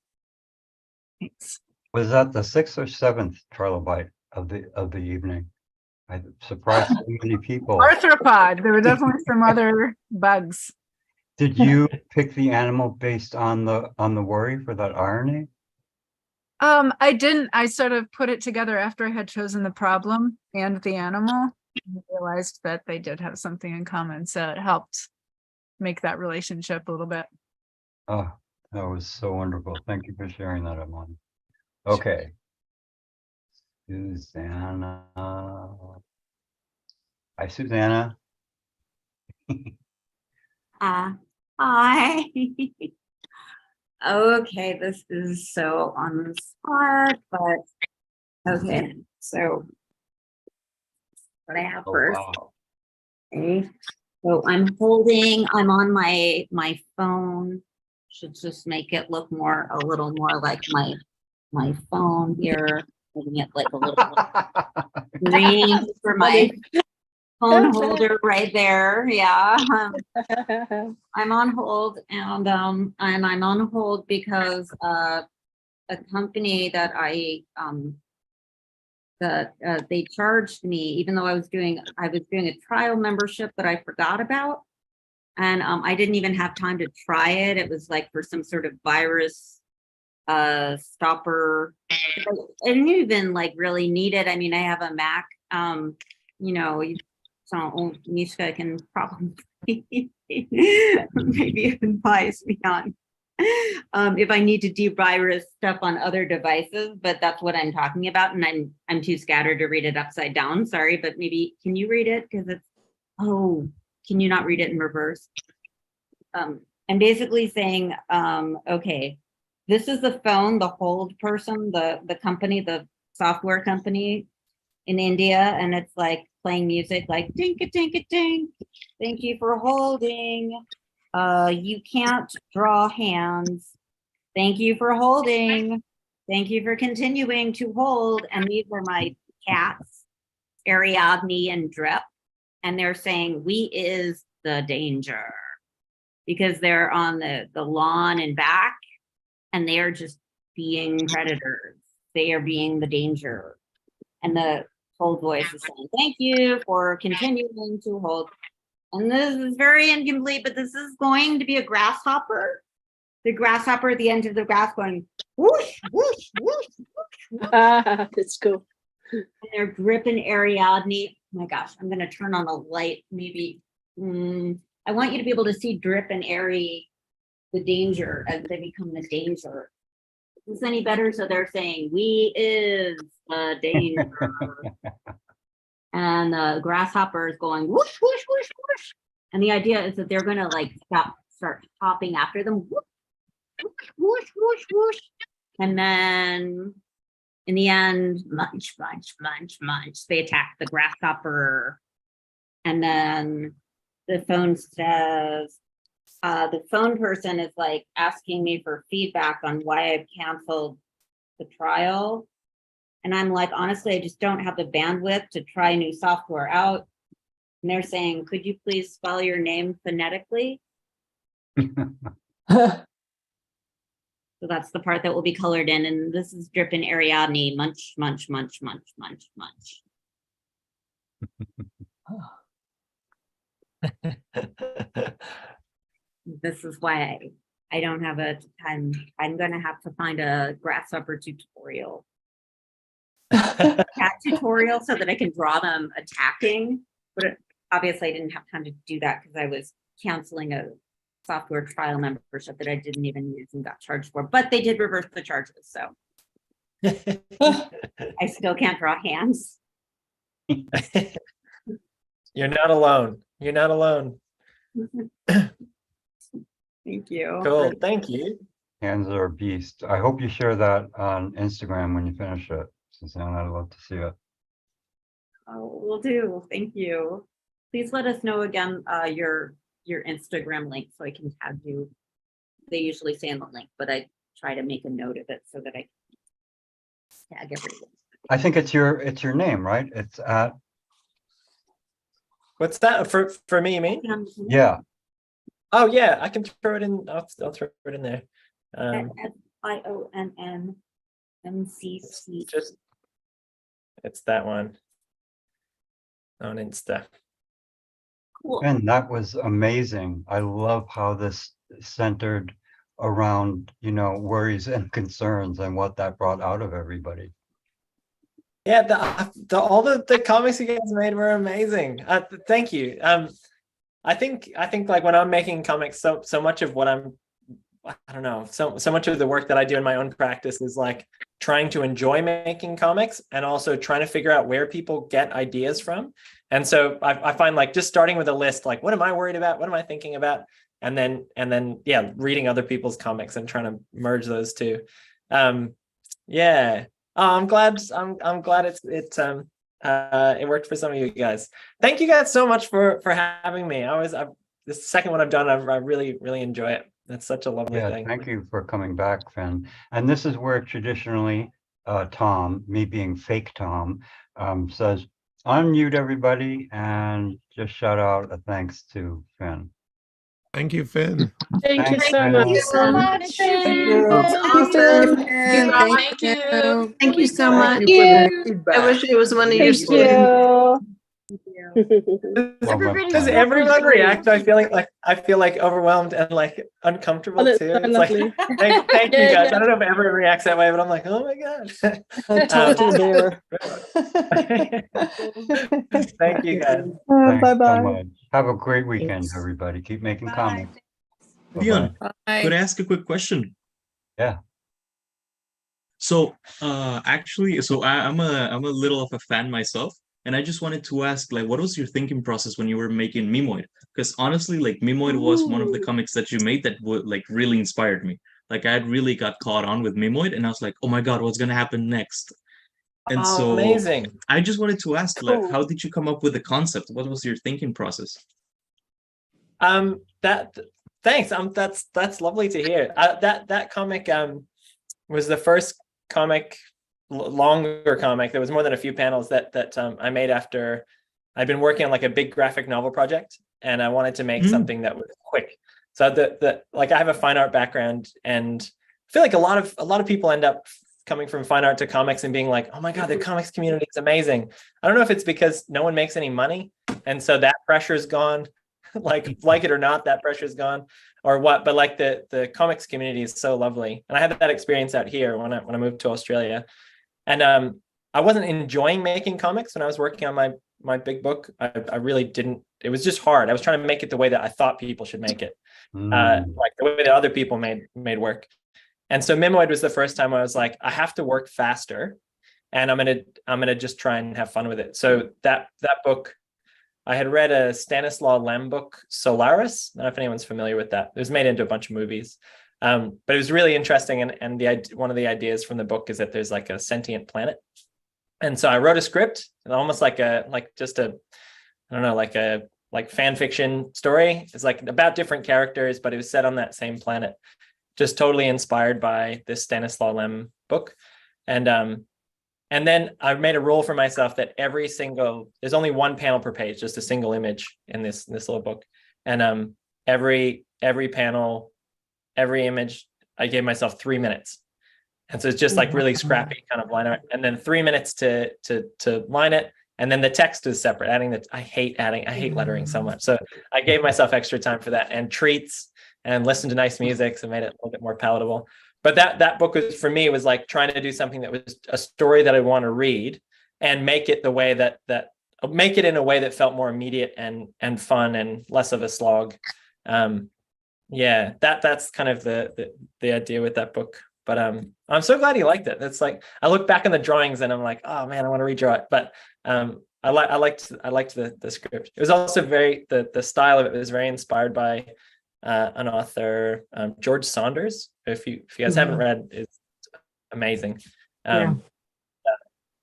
[SPEAKER 22] Thanks.
[SPEAKER 1] Was that the 6th or 7th trilobite of the evening? I surprised so many people.
[SPEAKER 22] Arthropod. There were definitely some other bugs.
[SPEAKER 1] Did you pick the animal based on the worry for that irony?
[SPEAKER 22] I didn't. I sort of put it together after I had chosen the problem and the animal. I realized that they did have something in common, so it helped make that relationship a little bit.
[SPEAKER 1] Oh, that was so wonderful. Thank you for sharing that, Amon. Okay. Susanna. Hi, Susanna.
[SPEAKER 3] Hi. Okay, this is so on the spot, but okay, so what I have first.
[SPEAKER 1] Wow.
[SPEAKER 3] Okay, so I'm on my phone. Should just make it look a little more like my phone here, making it like a little green for my phone holder right there. Yeah. I'm on hold, and I'm on hold because a company that they charged me, even though I was doing a trial membership that I forgot about, and I didn't even have time to try it. It was like for some sort of virus stopper. I didn't even like really need it. I mean, I have a Mac. So Mishka can probably maybe advise me on if I need to de-virus stuff on other devices, but that's what I'm talking about, and I'm too scattered to read it upside down. Sorry, but maybe can you read it? Because can you not read it in reverse? I'm basically saying, okay, this is the phone, the hold person, the company, the software company in India, and it's like playing music like dink-a-dink-a-dink. Thank you for holding. You can't draw hands. Thank you for holding. Thank you for continuing to hold. And these are my cats, Ariadne and Drip. And they're saying, we is the danger. Because they're on the lawn and back, and they are just being predators. They are being the danger. And the hold voice is saying, thank you for continuing to hold. And this is very incomplete, but this is going to be a grasshopper. The grasshopper at the end of the grass going whoosh, whoosh, whoosh, whoosh.
[SPEAKER 15] That's cool.
[SPEAKER 3] And they're gripping Ariadne. Oh my gosh, I'm gonna turn on a light, maybe. I want you to be able to see Drip and Ari, the danger, as they become the danger. Is this any better? So they're saying, we is the danger. And the grasshopper is going whoosh, whoosh, whoosh, whoosh. And the idea is that they're gonna like start hopping after them. Whoosh, whoosh, whoosh, whoosh, whoosh. And then in the end, munch, munch, munch, munch. They attack the grasshopper. And then the phone says, the phone person is like asking me for feedback on why I've canceled the trial. And I'm like, honestly, I just don't have the bandwidth to try new software out. And they're saying, could you please spell your name phonetically? So that's the part that will be colored in. And this is Drip and Ariadne, munch, munch, munch, munch, munch, munch. This is why I don't have a time. I'm going to have to find a grasshopper tutorial. Cat tutorial so that I can draw them attacking. But obviously I didn't have time to do that because I was canceling a software trial membership that I didn't even use and got charged for. But they did reverse the charges, so I still can't draw hands.
[SPEAKER 2] You're not alone. You're not alone.
[SPEAKER 3] Thank you.
[SPEAKER 2] Cool. Thank you.
[SPEAKER 1] Hands are a beast. I hope you share that on Instagram when you finish it, Susanna. I'd love to see it.
[SPEAKER 3] Oh, will do. Thank you. Please let us know again your Instagram link so I can tag you. they usually say in the link, but I try to make a note of it so that I can tag everyone.
[SPEAKER 1] I think it's your name, right? It's at,
[SPEAKER 2] What's that for me? You mean?
[SPEAKER 1] yeah.
[SPEAKER 2] Oh yeah, I can throw it in. I'll throw it in there.
[SPEAKER 3] FIONNMCC.
[SPEAKER 2] Just it's that one on Insta.
[SPEAKER 3] Cool.
[SPEAKER 1] And that was amazing. I love how this centered around, worries and concerns and what that brought out of everybody.
[SPEAKER 2] Yeah, all the comics you guys made were amazing. Thank you. I think like when I'm making comics, so much of what I don't know, so much of the work that I do in my own practice is like trying to enjoy making comics and also trying to figure out where people get ideas from. And so I find like just starting with a list, like what am I worried about? What am I thinking about? And then yeah, reading other people's comics and trying to merge those two. Yeah. Oh, I'm glad it worked for some of you guys. Thank you guys so much for having me. This is the second one I've done. I really enjoy it. That's such a lovely thing.
[SPEAKER 1] Thank you for coming back, Finn. And this is where traditionally Tom, me being fake Tom, says unmute everybody and just shout out a thanks to Finn.
[SPEAKER 4] Thank you, Finn.
[SPEAKER 15] Thank you so
[SPEAKER 1] Finn.
[SPEAKER 15] much.
[SPEAKER 21] so much.
[SPEAKER 15] Thank
[SPEAKER 21] you. Awesome. Thank you. Thank you so much. I wish it was one of your students.
[SPEAKER 2] Does everyone react? I feel like overwhelmed and like uncomfortable too. It's like thank you guys. I don't know if everyone reacts that way, but I'm like, oh my gosh.
[SPEAKER 12] Talk to the bear.
[SPEAKER 2] Thank you guys.
[SPEAKER 1] Thanks so much. Have a great weekend, everybody. Keep making comics.
[SPEAKER 16] Fionn,
[SPEAKER 1] Bye-bye.
[SPEAKER 16] could I ask a quick question?
[SPEAKER 1] Yeah.
[SPEAKER 16] So actually, I'm a little of a fan myself. And I just wanted to ask, like, what was your thinking process when you were making Memoid? Because honestly, like, Memoid was one of the comics that you made that would like really inspired me. Like, I had really got caught on with Memoid, and I was like, oh my god, what's gonna happen next? And so
[SPEAKER 2] amazing.
[SPEAKER 16] I just wanted to ask, like, how did you come up with the concept? What was your thinking process?
[SPEAKER 2] Thanks. That's lovely to hear. That comic was the first longer comic. There was more than a few panels that I made after I'd been working on like a big graphic novel project, and I wanted to make something that was quick. So like I have a fine art background, and I feel like a lot of people end up coming from fine art to comics and being like, oh my god, the comics community is amazing. I don't know if it's because no one makes any money, and so that pressure is gone. like it or not, that pressure is gone, or what. But like the comics community is so lovely, and I had that experience out here when I moved to Australia. And I wasn't enjoying making comics when I was working on my big book. I really didn't. It was just hard. I was trying to make it the way that I thought people should make it, like the way that other people made work. And so Memoid was the first time I was like, I have to work faster, and I'm gonna just try and have fun with it. So that book, I had read a Stanislaw Lem book, Solaris. I don't know if anyone's familiar with that. It was made into a bunch of movies. But it was really interesting, and one of the ideas from the book is that there's like a sentient planet, and so I wrote a script, almost like fan fiction story. It's like about different characters, but it was set on that same planet, just totally inspired by this Stanislaw Lem book, and then I made a rule for myself that there's only one panel per page, just a single image in this little book, and every panel. Every image, I gave myself 3 minutes. And so it's just like really scrappy kind of line art. And then 3 minutes to line it. And then the text is separate. I hate lettering so much. So I gave myself extra time for that, and treats, and listened to nice music. So it made it a little bit more palatable. But that book was, for me, was like trying to do something that was a story that I want to read, and make it the way make it in a way that felt more immediate and fun and less of a slog. Yeah, that's kind of the idea with that book. But I'm so glad you liked it. It's like I look back on the drawings and I'm like, oh man, I want to redraw it. But I liked the script. It was also the style of it was very inspired by an author, George Saunders. If you guys haven't read, it's amazing. Yeah,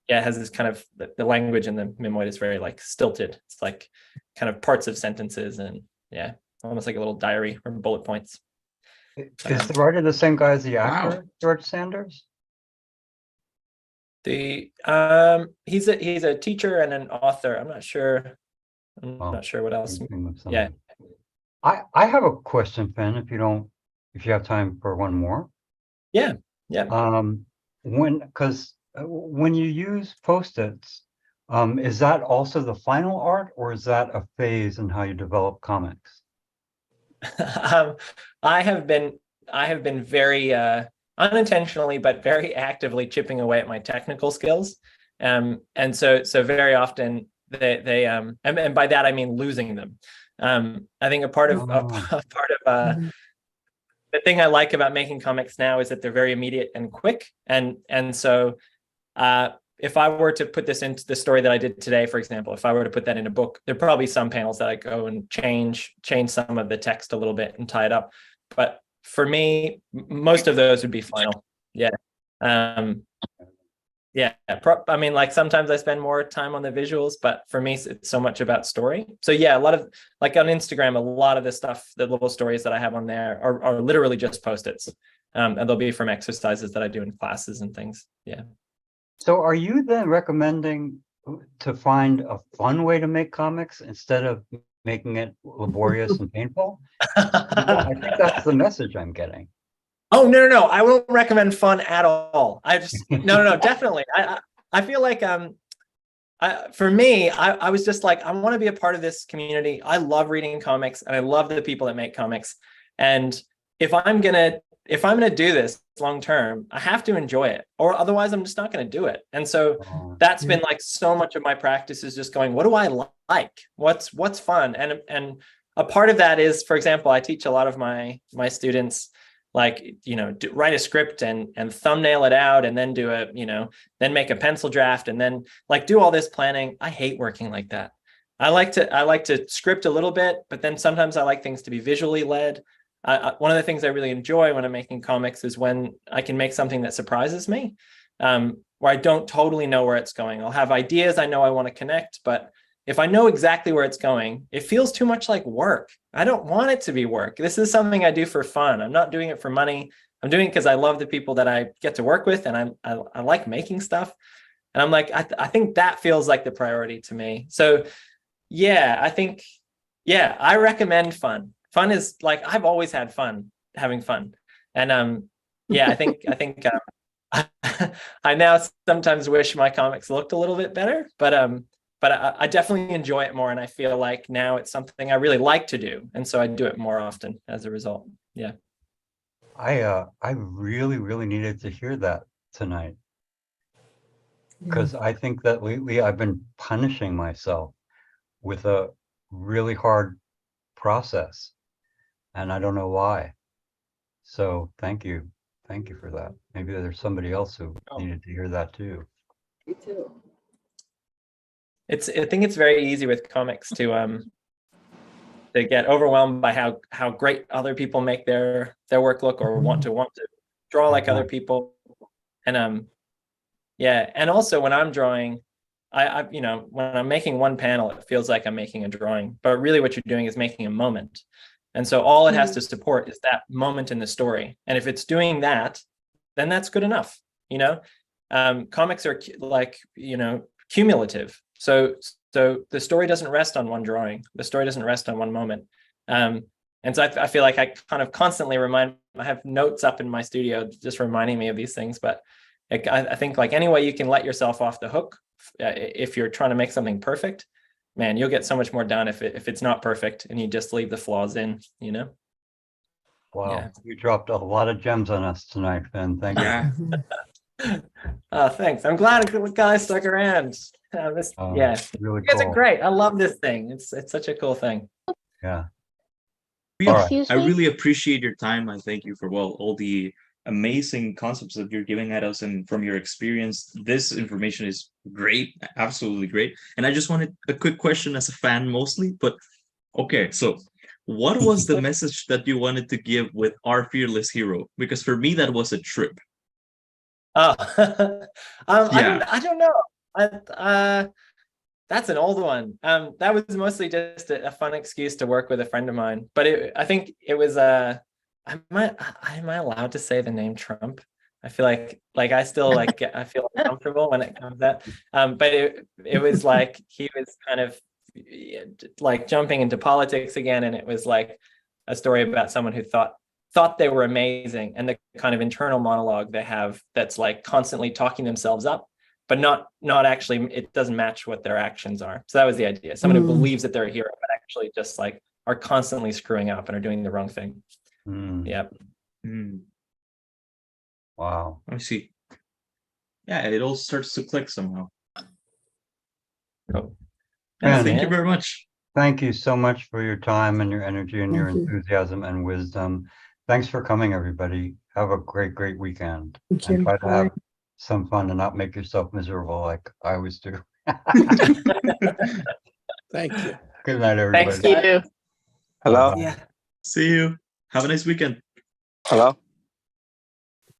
[SPEAKER 2] it has this kind of the language in the Memoid is very like stilted. It's like kind of parts of sentences, and yeah, almost like a little diary or bullet points.
[SPEAKER 1] Is the writer the same guy as the actor, George Sanders?
[SPEAKER 2] He's a teacher and an author. I'm not sure what else. Yeah.
[SPEAKER 1] I have a question, Finn, if you have time for one more.
[SPEAKER 2] Yeah.
[SPEAKER 1] When you use Post-its, is that also the final art, or is that a phase in how you develop comics?
[SPEAKER 2] I have been very unintentionally, but very actively chipping away at my technical skills. And so very often and by that I mean losing them. I think a part of the thing I like about making comics now is that they're very immediate and quick. And so if I were to put this into the story that I did today, for example, if I were to put that in a book, there'd probably be some panels that I go and change some of the text a little bit and tie it up. But for me, most of those would be final. Yeah. I mean, like sometimes I spend more time on the visuals, but for me, it's so much about story. So yeah, a lot of, like on Instagram, a lot of the stuff, the little stories that I have on there are literally just Post-its. And they'll be from exercises that I do in classes and things. Yeah.
[SPEAKER 1] So are you then recommending to find a fun way to make comics instead of making it laborious and painful? I think that's the message I'm getting.
[SPEAKER 2] Oh, no. I won't recommend fun at all. No, definitely. I feel like, for me, I was just like, I want to be a part of this community. I love reading comics and I love the people that make comics. And if I'm going to do this long term, I have to enjoy it, or otherwise I'm just not going to do it. And so that's been like so much of my practice is just going, what do I like? What's fun? And a part of that is, for example, I teach a lot of my students, like, write a script and thumbnail it out, and then then make a pencil draft, and then like do all this planning. I hate working like that. I like to script a little bit, but then sometimes I like things to be visually led. One of the things I really enjoy when I'm making comics is when I can make something that surprises me, where I don't totally know where it's going. I'll have ideas I know I want to connect, but if I know exactly where it's going, it feels too much like work. I don't want it to be work. This is something I do for fun. I'm not doing it for money. I'm doing it because I love the people that I get to work with, and I like making stuff. And I'm like, I think that feels like the priority to me. So yeah, I recommend fun. Fun is like, I've always had fun having fun. And I think I now sometimes wish my comics looked a little bit better, but I definitely enjoy it more. And I feel like now it's something I really like to do. And so I do it more often as a result. Yeah.
[SPEAKER 1] I really, really needed to hear that tonight, because I think that lately I've been punishing myself with a really hard process, and I don't know why. So thank you for that. Maybe there's somebody else who needed to hear that too.
[SPEAKER 21] Me too.
[SPEAKER 2] I think it's very easy with comics to get overwhelmed by how great other people make their work look, or want to draw like other people. And and also when I'm drawing, I when I'm making one panel, it feels like I'm making a drawing, but really what you're doing is making a moment. And so all it has to support is that moment in the story. And if it's doing that, then that's good enough. Comics are like, cumulative. So the story doesn't rest on one drawing. The story doesn't rest on one moment. And so I feel like I kind of constantly I have notes up in my studio just reminding me of these things. But I think like any way you can let yourself off the hook, if you're trying to make something perfect, man, you'll get so much more done if it's not perfect and you just leave the flaws in,
[SPEAKER 1] Wow,
[SPEAKER 2] Yeah.
[SPEAKER 1] you dropped a lot of gems on us tonight, Finn. Thank you.
[SPEAKER 2] Thanks. I'm glad you guys stuck around.
[SPEAKER 1] Really
[SPEAKER 2] you guys are great. I love this thing. It's such a cool thing.
[SPEAKER 1] Yeah.
[SPEAKER 16] I really appreciate your time. I thank you for all the amazing concepts that you're giving at us, and from your experience. This information is great, absolutely great. And I just wanted a quick question as a fan mostly, but okay, so what was the message that you wanted to give with Our Fearless Hero? Because for me, that was a trip.
[SPEAKER 2] Oh, I don't know. That's an old one. That was mostly just a fun excuse to work with a friend of mine. But I think it was Am I allowed to say the name Trump? I feel like I still I feel uncomfortable when it comes out. But it was like he was kind of like jumping into politics again, and it was like a story about someone who thought they were amazing, and the kind of internal monologue they have that's like constantly talking themselves up, but not actually, it doesn't match what their actions are. So that was the idea. Someone who believes that they're a hero, but actually just like are constantly screwing up and are doing the wrong thing. Yep.
[SPEAKER 1] Wow.
[SPEAKER 16] I see. Yeah, it all starts to click somehow.
[SPEAKER 2] Oh.
[SPEAKER 16] Yeah, thank you very much.
[SPEAKER 1] Thank you so much for your time and your energy and your
[SPEAKER 11] Thank you.
[SPEAKER 1] enthusiasm and wisdom. Thanks for coming, everybody. Have a great weekend.
[SPEAKER 14] Thank
[SPEAKER 1] And
[SPEAKER 14] you.
[SPEAKER 1] try to have
[SPEAKER 14] Bye.
[SPEAKER 1] some fun and not make yourself miserable like I always do.
[SPEAKER 17] Thank you.
[SPEAKER 1] Good night, everybody.
[SPEAKER 2] Thanks, guys.
[SPEAKER 17] Hello?
[SPEAKER 1] Bye-bye.
[SPEAKER 2] Yeah.
[SPEAKER 16] See you. Have a nice weekend.
[SPEAKER 17] Hello?